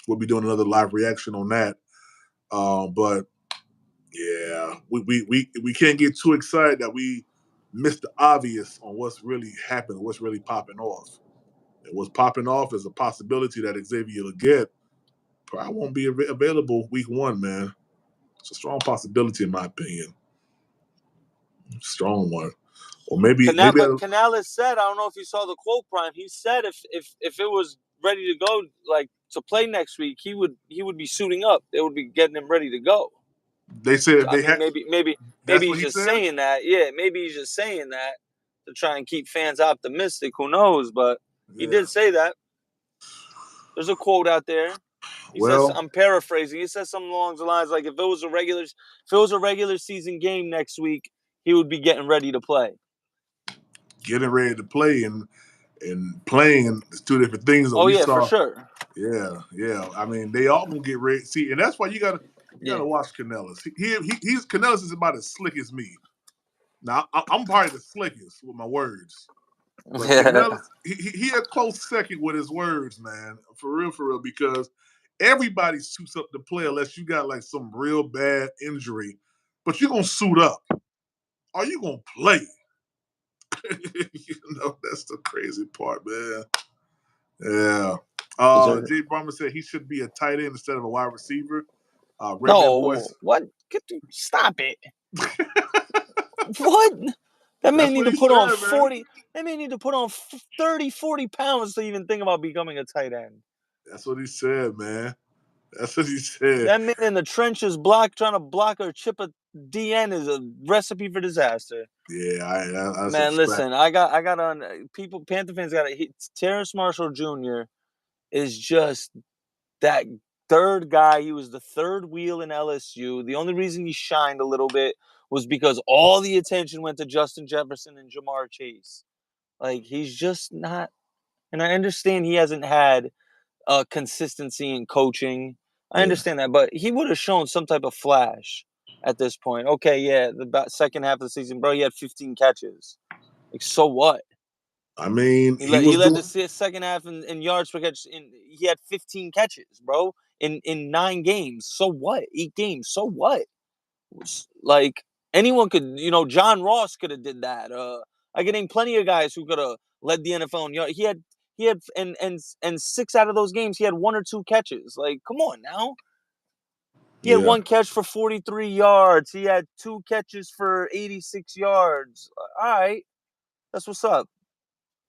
we'll be doing another live reaction on that. But yeah, we can't get too excited that we missed the obvious on what's really happening, what's really popping off. And what's popping off is a possibility that Xavier Legette probably won't be available week 1, man. It's a strong possibility, in my opinion. Strong one. Or maybe
Canales said, I don't know if you saw the quote, Prime. He said if it was ready to go, like to play next week, he would be suiting up. They would be getting him ready to go.
They said
so, maybe he's just saying that. Yeah, maybe he's just saying that to try and keep fans optimistic. Who knows? But he did say that. There's a quote out there. He says, I'm paraphrasing. He says something along the lines like, if it was a regular season game next week, he would be getting ready to play.
Getting ready to play and playing is two different things.
For sure.
Yeah. I mean, they all gonna get ready. See, and that's why you gotta watch Canellis. He's Canellis is about as slick as me. Now I'm probably the slickest with my words. But Canellis, he a close second with his words, man. For real, because everybody suits up to play unless you got like some real bad injury. But you're gonna suit up. Are you gonna play? That's the crazy part, man. Yeah. Jay Brummer said he should be a tight end instead of a wide receiver.
What? Stop it. What? That man need to put on 40. Man. That man need to put on 30, 40 pounds to even think about becoming a tight end.
That's what he said, man. That's what he said.
That man in the trenches trying to block or chip a DN is a recipe for disaster.
Yeah,
man, listen, I got on people. Panther fans got to. Terrace Marshall Jr. is just that third guy. He was the third wheel in LSU. The only reason he shined a little bit was because all the attention went to Justin Jefferson and Jamar Chase. Like, he's just not. And I understand he hasn't had consistency in coaching. I understand that, but he would have shown some type of flash at this point. Okay, yeah, the second half of the season, bro, he had 15 catches. Like, so what?
I mean,
he led the second half in yards per catch. He had 15 catches, bro, in 9 games. So what? 8 games. So what? Like, anyone could, John Ross could have did that. I can name plenty of guys who could have led the NFL in yards. He had and 6 out of those games he had 1 or 2 catches. Like, come on now. He had 1 catch for 43 yards. He had 2 catches for 86 yards. All right, that's what's up.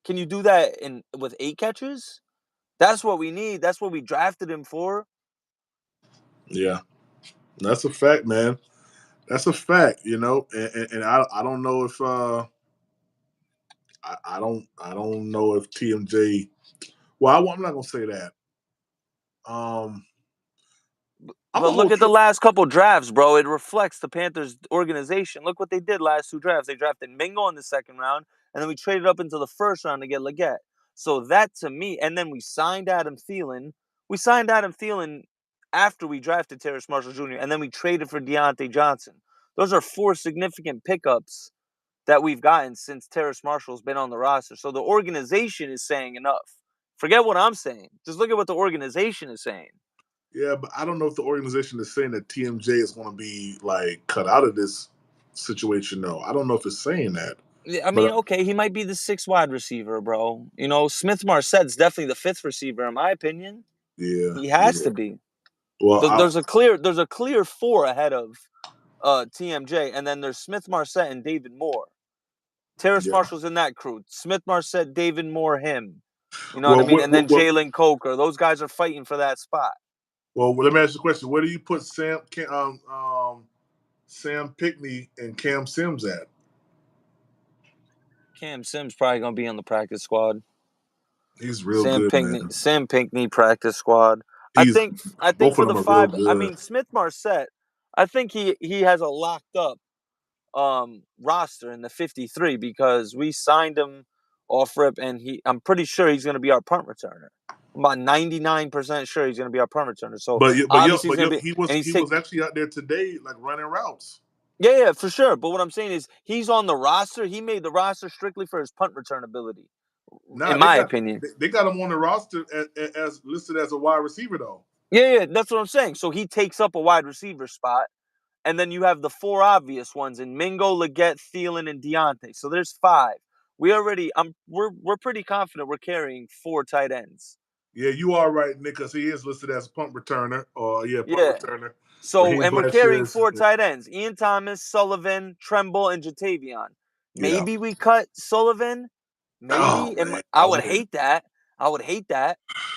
Can you do that with 8 catches? That's what we need. That's what we drafted him for.
Yeah, that's a fact, man. That's a fact, and I don't know if I don't know if TMJ. Well, I'm not gonna say that.
But look at the last couple drafts, bro. It reflects the Panthers organization. Look what they did last two drafts. They drafted Mingo in the second round, and then we traded up into the first round to get Legette. So that to me, and then we signed Adam Thielen. We signed Adam Thielen after we drafted Terrace Marshall Jr., and then we traded for Deontay Johnson. Those are 4 significant pickups that we've gotten since Terrace Marshall's been on the roster. So the organization is saying enough. Forget what I'm saying. Just look at what the organization is saying.
Yeah, but I don't know if the organization is saying that TMJ is going to be like cut out of this situation. No, I don't know if it's saying that.
I mean, okay, he might be the 6th wide receiver, bro. You know, Smith Marsette's definitely the 5th receiver, in my opinion.
Yeah,
He has to be.
Well,
there's a clear 4 ahead of TMJ, and then there's Smith Marsette and David Moore. Terrace Marshall's in that crew. Smith Marsette, David Moore, him. You know what I mean? And then Jalen Coker. Those guys are fighting for that spot.
Well, let me ask you a question. Where do you put Sam Pinkney and Cam Sims at?
Cam Sims probably gonna be on the practice squad.
He's real good, man.
Sam Pinkney practice squad. I think for the 5. I mean, Smith Marset. I think he has a locked up roster in the 53 because we signed him off rip, and I'm pretty sure he's gonna be our punt returner. I'm about 99% sure he's gonna be our punt returner. So obviously
he was actually out there today, like running routes.
Yeah, for sure. But what I'm saying is he's on the roster. He made the roster strictly for his punt return ability, in my opinion.
They got him on the roster as listed as a wide receiver, though.
Yeah, that's what I'm saying. So he takes up a wide receiver spot, and then you have the 4 obvious ones in Mingo, Legette, Thielen, and Deontay. So there's 5. We're pretty confident we're carrying 4 tight ends.
Yeah, you are right, Nick, because he is listed as a punt returner. Returner.
So, and we're carrying 4 tight ends: Ian Thomas, Sullivan, Tremble, and Jatavion. Maybe we cut Sullivan. Maybe. I would hate that.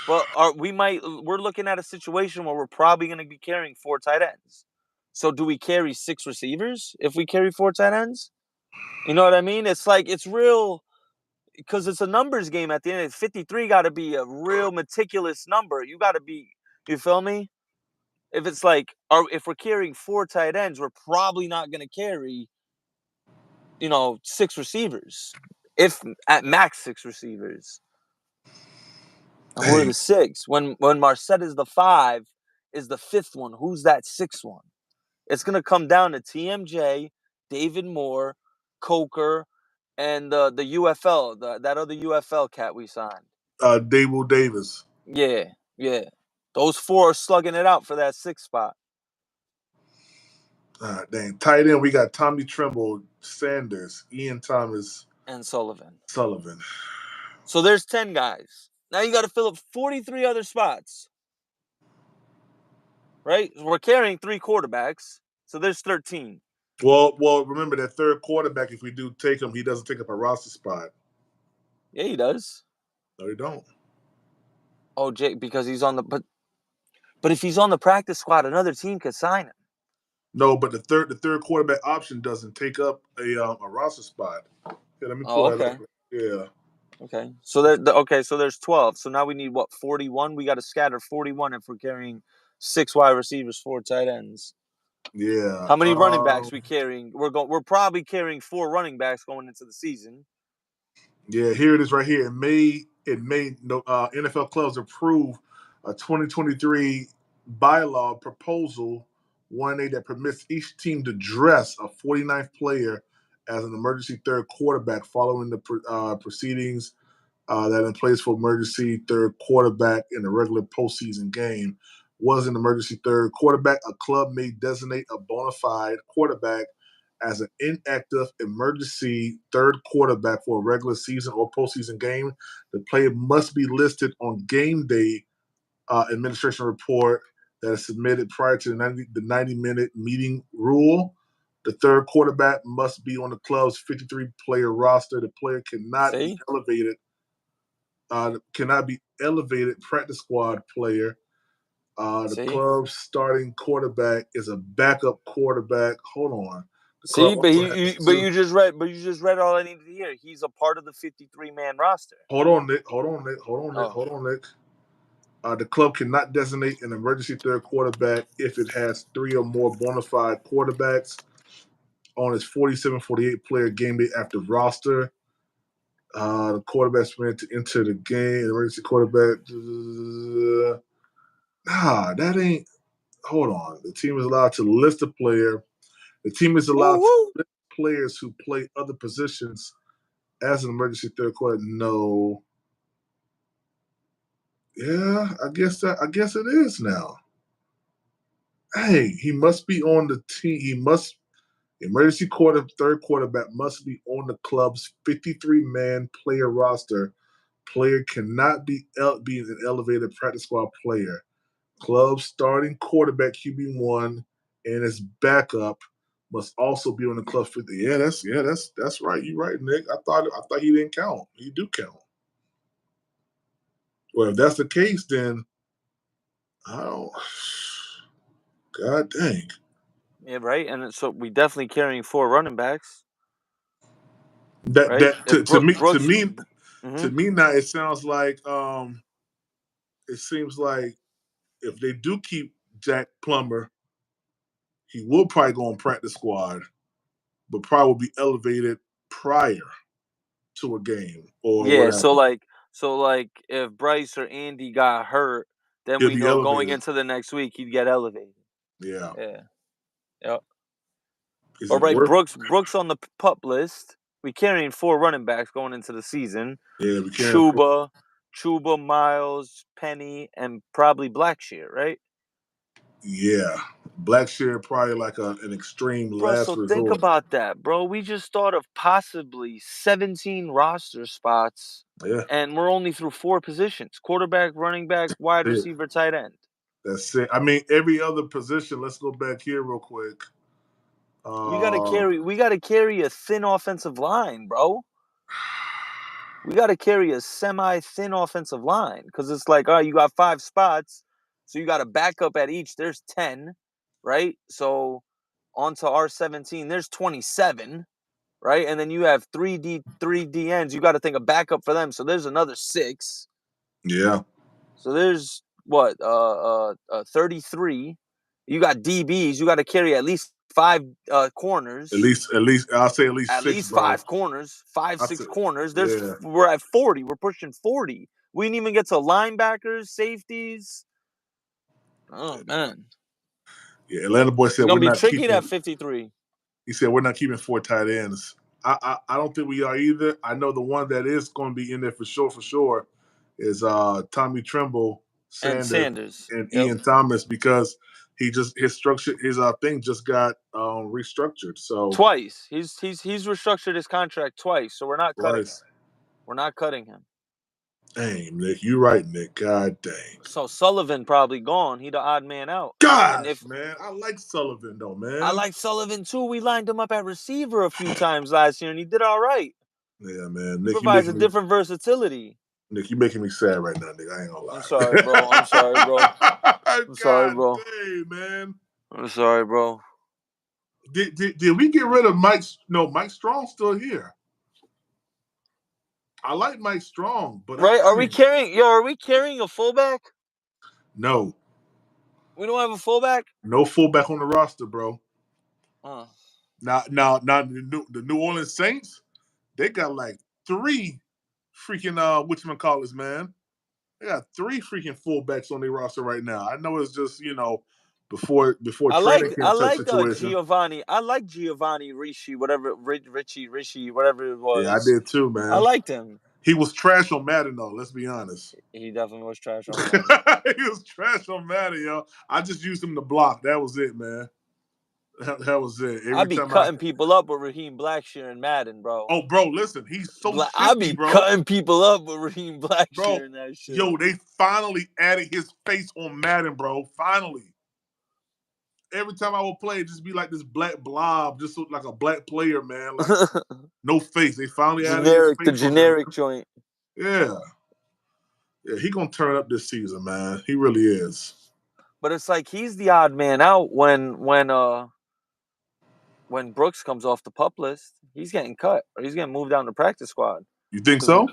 But we're looking at a situation where we're probably going to be carrying 4 tight ends. So do we carry 6 receivers if we carry 4 tight ends? You know what I mean? It's like, it's real, because it's a numbers game at the end. 53 got to be a real meticulous number. You got to be, you feel me? If it's like, if we're carrying 4 tight ends, we're probably not going to carry, 6 receivers. If at max 6 receivers. And we're the 6. When Marset is the 5, is the 5th one. Who's that 6th one? It's going to come down to TMJ, David Moore, Coker, and the UFL, that other UFL cat we signed.
Dable Davis.
Yeah. Those 4 are slugging it out for that 6th spot.
Dang. Tight end, we got Tommy Tremble, Sanders, Ian Thomas,
and Sullivan.
So
there's 10 guys. Now you got to fill up 43 other spots. Right? We're carrying 3 quarterbacks, so there's 13.
Well, remember that third quarterback, if we do take him, he doesn't take up a roster spot.
Yeah, he does.
No, he don't.
Oh, Jake, because he's on the but if he's on the practice squad, another team could sign him.
No, but the third quarterback option doesn't take up a roster spot. Yeah, let me pull that up. Yeah.
Okay. So so there's 12. So now we need 41? We got to scatter 41 if we're carrying 6 wide receivers, 4 tight ends.
Yeah.
How many running backs we carrying? We're probably carrying 4 running backs going into the season.
Yeah, here it is right here. NFL clubs approve a 2023 bylaw proposal 1A that permits each team to dress a 49th player as an emergency third quarterback following the proceedings that in place for emergency third quarterback in a regular postseason game. Was an emergency third quarterback, a club may designate a bona fide quarterback as an inactive emergency third quarterback for a regular season or postseason game. The player must be listed on game day administration report that is submitted prior to the 90-minute meeting rule. The third quarterback must be on the club's 53-player roster. The player cannot be elevated practice squad player. The club's starting quarterback is a backup quarterback. Hold on.
But you just read all I needed to hear. He's a part of the 53-man roster.
Hold on, Nick. The club cannot designate an emergency third quarterback if it has 3 or more bona fide quarterbacks on its 47-48 player game day active roster. The quarterback's permitted to enter the game. Emergency quarterback. That ain't. Hold on. The team is allowed to list a player. The team is allowed to list players who play other positions as an emergency third quarter. No. Yeah, I guess it is now. Hey, he must be on the team. Emergency third quarterback must be on the club's 53-man player roster. Player cannot be an elevated practice squad player. Club starting quarterback QB1 and his backup must also be on the club's 50. Yeah, that's right. You're right, Nick. I thought he didn't count. He do count. Well, if that's the case, then I don't. God dang.
Yeah, right. And so we definitely carrying 4 running backs.
That
right?
to me
Mm-hmm.
to me now it sounds like it seems like if they do keep Jack Plummer, he will probably go on practice squad, but probably will be elevated prior to a game or whatever.
So like if Bryce or Andy got hurt, then
He'll
we
be
know
elevated.
going into the next week he'd get elevated.
Yeah.
Yep.
Is
All
it
right,
worth?
Brooks on the PUP list. We carrying 4 running backs going into the season.
Yeah, we carrying
Chuba, Miles, Penny, and probably Blackshear, right?
Yeah. Blackshear probably like an extreme
Bro,
last
so
resort.
think about that, bro. We just thought of possibly 17 roster spots.
Yeah.
And we're only through 4 positions: quarterback, running back, wide receiver, tight end.
That's it. I mean, every other position. Let's go back here real quick.
We gotta carry a thin offensive line, bro. We gotta carry a semi-thin offensive line because it's like, all right, you got 5 spots, so you got a backup at each. There's 10, right? So onto our 17, there's 27, right? And then you have 3 DNs. You got to think a backup for them. So there's another 6.
Yeah.
So there's what 33. You got DBs. You got to carry at least 5 corners.
At least I'll say at least 6, bro.
5 corners, 6 corners. We're at 40. We're pushing 40. We didn't even get to linebackers, safeties. Oh man.
Yeah, Atlanta boy said
it's gonna
we're
be
not
tricky
keeping.
At 53.
He said we're not keeping 4 tight ends. I don't think we are either. I know the one that is going to be in there for sure is Tommy Tremble,
Sanders,
and Ian Thomas, because his thing just got restructured. So
twice. He's restructured his contract twice, so we're not cutting him. We're not cutting him.
Dang, Nick, you right, Nick. God dang.
So Sullivan probably gone. He the odd man out.
Gosh, man, I like Sullivan though, man.
I like Sullivan too. We lined him up at receiver a few times last year, and he did all right.
Yeah, man.
Nick, he provides a different versatility.
Nick, you're making me sad right now, Nick. I ain't gonna lie.
I'm sorry, bro. I'm sorry, bro.
Dang, man.
I'm sorry, bro.
Did we get rid of Mike? No, Mike Strong's still here. I like Mike Strong, but
right? Are we carrying a fullback?
No.
We don't have a fullback?
No fullback on the roster, bro. Now the New Orleans Saints, they got like 3 freaking whatchamacallits, man. They got 3 freaking fullbacks on their roster right now. I know it's just, before training camp situation.
Giovanni. I like Giovanni Ricci, whatever Richie, whatever it was.
Yeah, I did too, man.
I liked him.
He was trash on Madden, though. Let's be honest.
He definitely was trash on Madden.
He was trash on Madden, yo. I just used him to block. That was it, man. That was it.
I'd be cutting people up with Raheem Blackshear in Madden, bro.
Oh, bro, listen. He's so shifty,
I'd be cutting people up with Raheem Blackshear in that shit.
Yo, they finally added his face on Madden, bro. Finally. Every time I would play, it just be like this black blob, just look like a black player, man. Like, no face. They finally added his face.
The generic joint.
Yeah. Yeah, he gonna turn up this season, man. He really is.
But it's like he's the odd man out when Brooks comes off the PUP list. He's getting cut, or he's getting moved down to practice squad.
You think so?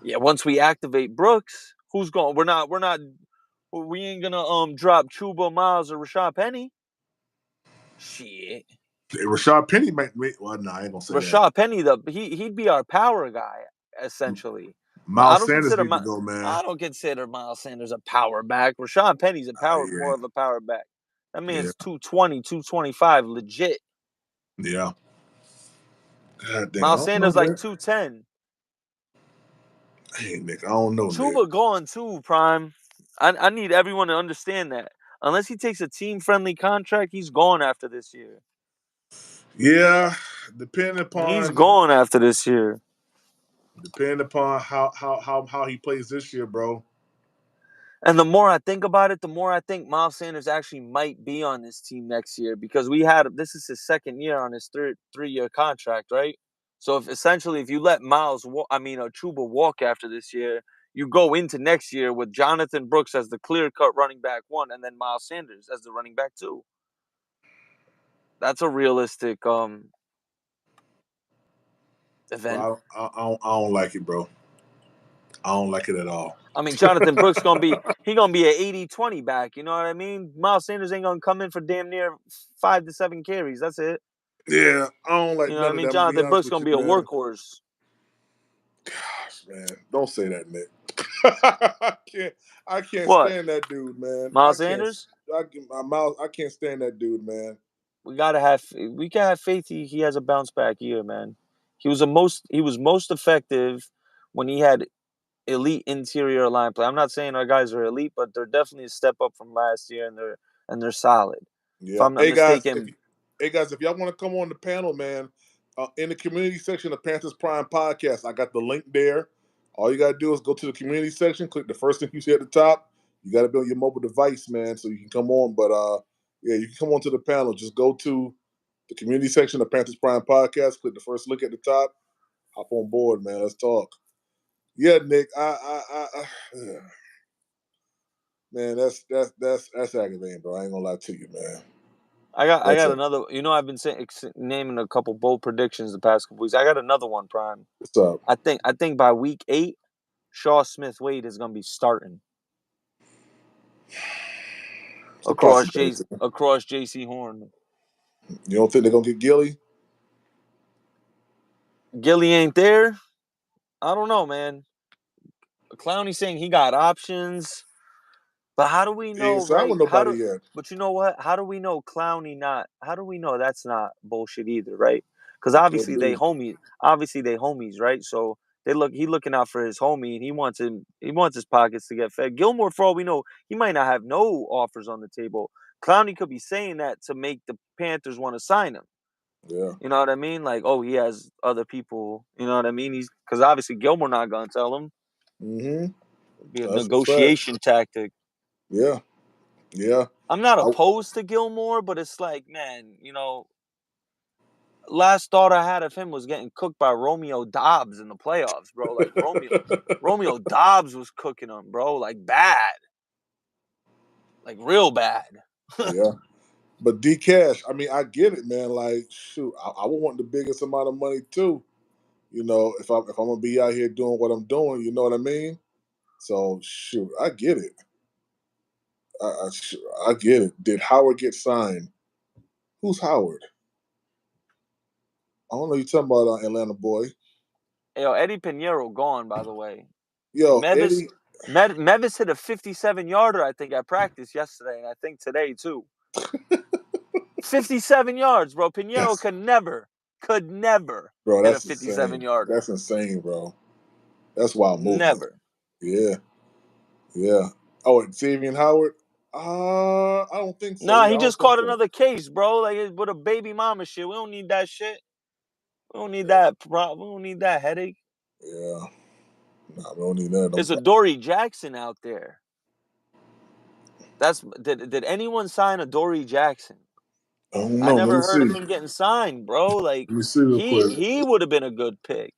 Yeah, once we activate Brooks, who's going? We're not We ain't gonna drop Chuba, Miles, or Rashad Penny. Shit.
Rashad Penny might. Well, no, I ain't gonna say that.
Rashad Penny, he'd be our power guy essentially.
Miles Sanders need to go, man.
I don't consider Miles Sanders a power back. Rashad Penny's more of a power back. That man's 220, 225, legit.
Yeah. God damn.
Miles Sanders like 210.
Hey, Nick, I don't know,
Chuba
Nick.
going too, Prime. I need everyone to understand that. Unless he takes a team-friendly contract, he's gone after this year.
Yeah, depending upon
he's gone after this year.
Depending upon how he plays this year, bro.
And the more I think about it, the more I think Miles Sanders actually might be on this team next year because this is his second year on his three-year contract, right? So if you let Chuba walk after this year, you go into next year with Jonathan Brooks as the clear-cut running back 1 and then Miles Sanders as the running back 2. That's a realistic event.
Bro, I don't like it, bro. I don't like it at all.
I mean, Jonathan Brooks gonna be an 80-20 back. You know what I mean? Miles Sanders ain't gonna come in for damn near 5 to 7 carries. That's it.
Yeah, I don't like
you know
none
what I mean.
of that.
Jonathan Brooks gonna be a workhorse.
Gosh, man, don't say that, Nick. I can't stand that dude, man.
Miles Sanders?
I can't stand that dude, man.
We can have faith he has a bounce back year, man. He was most effective when he had elite interior line play. I'm not saying our guys are elite, but they're definitely a step up from last year, and they're solid.
Yeah.
If I'm not mistaken.
Guys, if y'all want to come on the panel, man, in the community section of Panthers Prime Podcast, I got the link there. All you got to do is go to the community section, click the first thing you see at the top. You got to be on your mobile device, man, so you can come on. But, you can come on to the panel. Just go to the community section of Panthers Prime Podcast, click the first link at the top, hop on board, man. Let's talk. Yeah, Nick, man, that's aggravating, bro. I ain't gonna lie to you, man.
I got another. I've been naming a couple bold predictions the past couple weeks. I got another one, Prime.
What's up?
I think by week 8, Shaw Smith-Wade is gonna be starting across J.C. Horn.
You don't think they're gonna get Gilly?
Gilly ain't there. I don't know, man. Clowney's saying he got options. But how do we know, right?
Yet.
But you know what? How do we know Clowney not? How do we know that's not bullshit either, right? Because obviously they homies. Obviously they homies, right? So he looking out for his homie, and he wants his pockets to get fed. Gilmore, for all we know, he might not have no offers on the table. Clowney could be saying that to make the Panthers want to sign him.
Yeah.
You know what I mean? Like, oh, he has other people. You know what I mean? Because obviously Gilmore not gonna tell him.
Mm-hmm.
It'd be a negotiation tactic.
Yeah. Yeah.
I'm not opposed to Gilmore, but it's like, man, last thought I had of him was getting cooked by Romeo Dobbs in the playoffs, bro. Like Romeo Dobbs was cooking him, bro, like bad. Like real bad.
Yeah. But D Cash, I mean, I get it, man. Like, shoot, I would want the biggest amount of money too. If I'm gonna be out here doing what I'm doing, you know what I mean? So shoot, I get it. I get it. Did Howard get signed? Who's Howard? I don't know. You talking about Atlanta boy?
Yo, Eddie Pinheiro gone, by the way.
Yo,
Mevis hit a 57-yarder, I think, at practice yesterday, and I think today too. 57 yards, bro. Pinheiro could never
bro,
hit a 57-yarder.
That's insane, bro. That's wild movement.
Never.
Yeah. Yeah. Oh, and Xavier and Howard? I don't think so.
Nah, he just caught another case, bro. Like with a baby mama shit. We don't need that shit. We don't need that problem. We don't need that headache.
Yeah. Nah, we don't need that.
There's a Dory Jackson out there. Did anyone sign a Dory Jackson?
I don't know.
I never heard of him getting signed, bro. Like,
let me see real quick.
He would have been a good pick.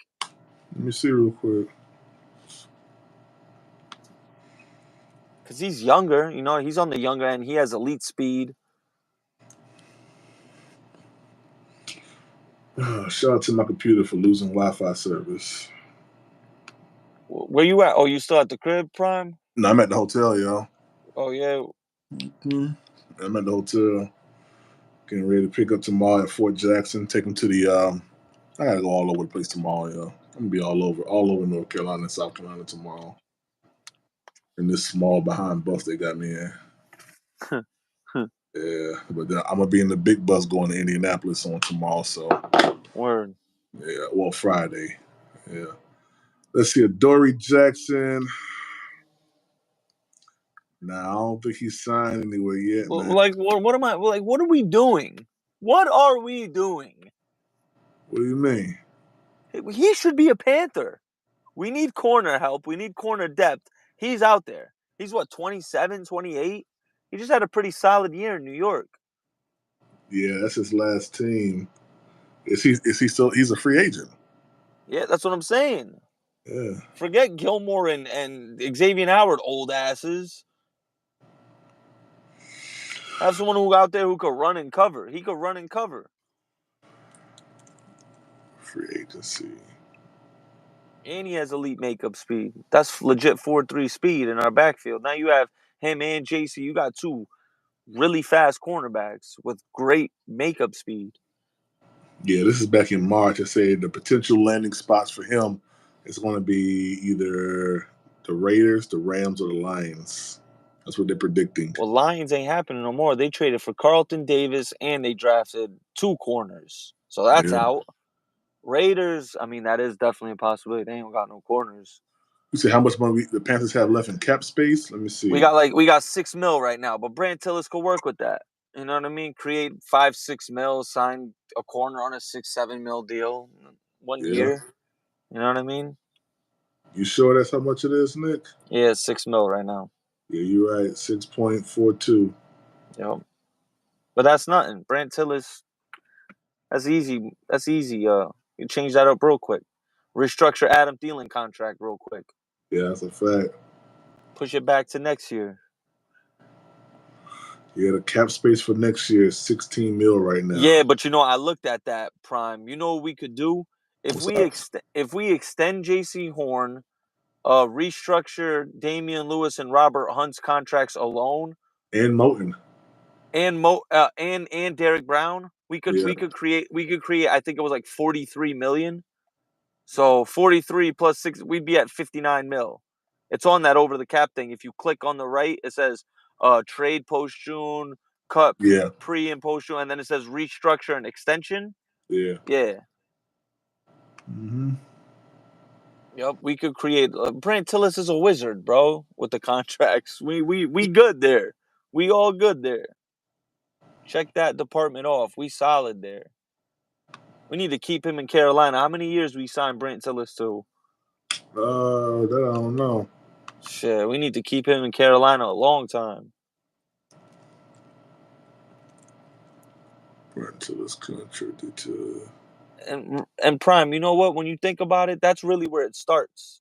Let me see real quick.
Because he's younger, he's on the younger end. He has elite speed.
Shout out to my computer for losing Wi-Fi service.
Where you at? Oh, you still at the crib, Prime?
No, I'm at the hotel, yo.
Oh, yeah.
Mm-hmm. I'm at the hotel. Getting ready to pick up tomorrow at Fort Jackson. Take them to the. I gotta go all over the place tomorrow. Yeah, I'm gonna be all over North Carolina and South Carolina tomorrow. In this small behind bus they got me in. Yeah, but then I'm gonna be in the big bus going to Indianapolis on tomorrow. So.
Word.
Yeah, well, Friday. Yeah. Let's see, Dory Jackson. Nah, I don't think he's signed anywhere yet, man.
Like, what am I? Like, what are we doing? What are we doing?
What do you mean?
He should be a Panther. We need corner help. We need corner depth. He's out there. He's what, 27, 28? He just had a pretty solid year in New York.
Yeah, that's his last team. Is he still? He's a free agent.
Yeah, that's what I'm saying.
Yeah.
Forget Gilmore and Xavier Howard, old asses. Have someone who out there who could run and cover. He could run and cover.
Free agency.
And he has elite makeup speed. That's legit 4.3 speed in our backfield. Now you have him and JC. You got two really fast cornerbacks with great makeup speed.
Yeah, this is back in March. I said the potential landing spots for him is going to be either the Raiders, the Rams, or the Lions. That's what they're predicting.
Well, Lions ain't happening no more. They traded for Carlton Davis and they drafted 2 corners. So that's out. Raiders, I mean, that is definitely a possibility. They ain't got no corners.
You see how much money the Panthers have left in cap space? Let me see.
We got $6 million right now, but Brand Tillis could work with that. You know what I mean? Create 5-6 mil, sign a corner on a 6-7 mil deal 1 year. You know what I mean?
You sure that's how much it is, Nick?
Yeah, it's $6 million right now.
Yeah, you're right. 6.42.
Yep. But that's nothing. Brand Tillis, that's easy. That's easy. You change that up real quick. Restructure Adam Thielen contract real quick.
Yeah, that's a fact.
Push it back to next year.
Yeah, the cap space for next year is 16 mil right now.
Yeah, but I looked at that, Prime. You know what we could do? If we extend J.C. Horn, restructure Damian Lewis and Robert Hunt's contracts alone,
and Moten,
and Derek Brown, we could create. I think it was like 43 million. So 43 plus 6, we'd be at 59 mil. It's on that over the cap thing. If you click on the right, it says trade post June, cut pre and post June, and then it says restructure and extension.
Yeah.
Mm-hmm. Yep, we could create. Brand Tillis is a wizard, bro, with the contracts. We good there. We all good there. Check that department off. We solid there. We need to keep him in Carolina. How many years we signed Brand Tillis to?
That I don't know.
Shit, we need to keep him in Carolina a long time.
Brand Tillis contracted to.
And Prime, you know what? When you think about it, that's really where it starts.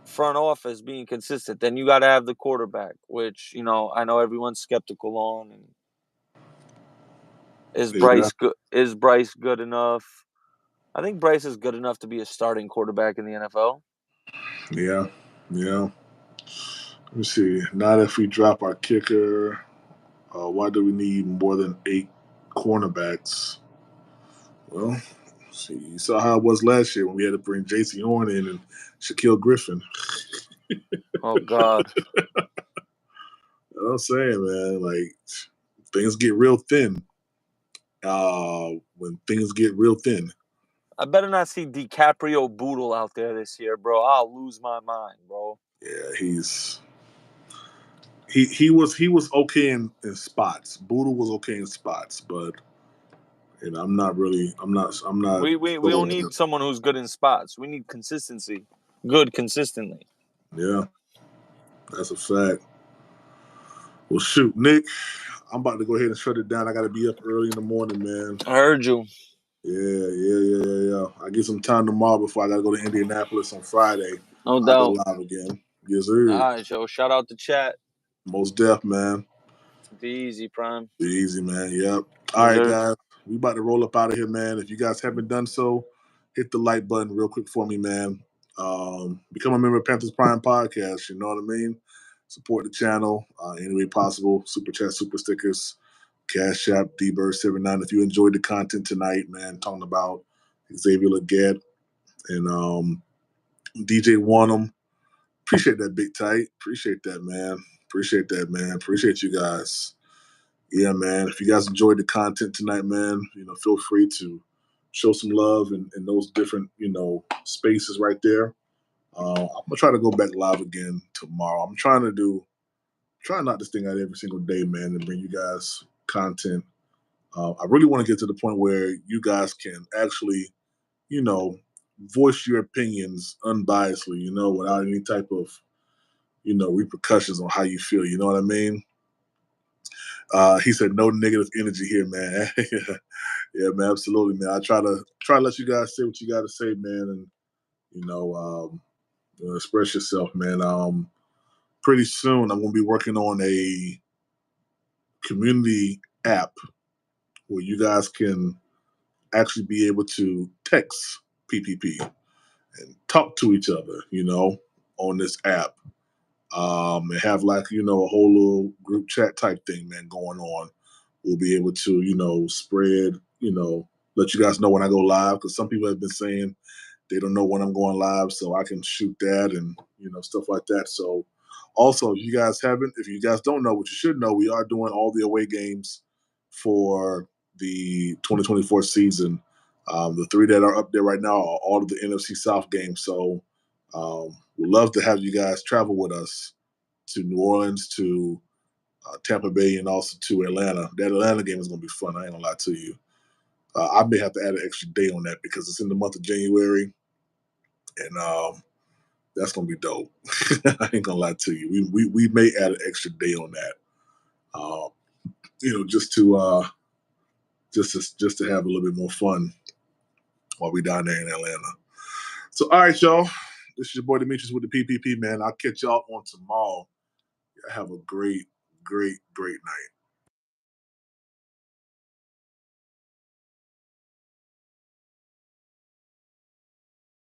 Front office being consistent. Then you got to have the quarterback, which I know everyone's skeptical on. And is Bryce good? Is Bryce good enough? I think Bryce is good enough to be a starting quarterback in the NFL.
Yeah. Let me see. Not if we drop our kicker. Why do we need more than 8 cornerbacks? Well, see, you saw how it was last year when we had to bring J.C. Horn in and Shaquille Griffin.
Oh, God.
I'm saying, man, like, things get real thin. When things get real thin.
I better not see DiCaprio Boodle out there this year, bro. I'll lose my mind, bro.
Yeah, he was okay in spots. Boodle was okay in spots, but I'm not. We
don't need someone who's good in spots. We need consistency. Good consistently.
Yeah, that's a fact. Well, shoot, Nick, I'm about to go ahead and shut it down. I got to be up early in the morning, man.
I heard you.
Yeah. I get some time tomorrow before I got to go to Indianapolis on Friday.
No doubt.
I'll go live again. Yes, sir.
All right, Joe. Shout out to chat.
Most deaf, man.
Be easy, Prime.
Be easy, man. Yep. All right, guys. We about to roll up out of here, man. If you guys haven't done so, hit the like button real quick for me, man. Become a member of Panthers Prime Podcast. You know what I mean? support the channel any way possible. Super chat, super stickers, Cash App, dbird79. If you enjoyed the content tonight, man, talking about Xavier Legette and DJ Wanham. Appreciate that, Big Tight. Appreciate that, man. Appreciate that, man. Appreciate you guys. Yeah, man. If you guys enjoyed the content tonight, man, feel free to show some love in those different, spaces right there. I'm gonna try to go back live again tomorrow. I'm trying not this thing out every single day, man, and bring you guys content. I really want to get to the point where you guys can actually, voice your opinions unbiasedly, without any type of, repercussions on how you feel. You know what I mean? He said, no negative energy here, man. Yeah, man, absolutely, man. I try to let you guys say what you got to say, man, and express yourself, man. Pretty soon, I'm gonna be working on a community app where you guys can actually be able to text PPP and talk to each other, on this app. And have a whole little group chat type thing, man, going on. We'll be able to, spread, let you guys know when I go live, because some people have been saying they don't know when I'm going live, so I can shoot that and, stuff like that. So also, if you guys don't know, what you should know, we are doing all the away games for the 2024 season. The 3 that are up there right now are all of the NFC South games. So we'd love to have you guys travel with us to New Orleans, to Tampa Bay, and also to Atlanta. That Atlanta game is going to be fun. I ain't going to lie to you. I may have to add an extra day on that because it's in the month of January, and that's going to be dope. I ain't going to lie to you. We may add an extra day on that, just to have a little bit more fun while we down there in Atlanta. So, all right, y'all. This is your boy Demetrius with the PPP, man. I'll catch y'all on tomorrow. Have a great, great, great night.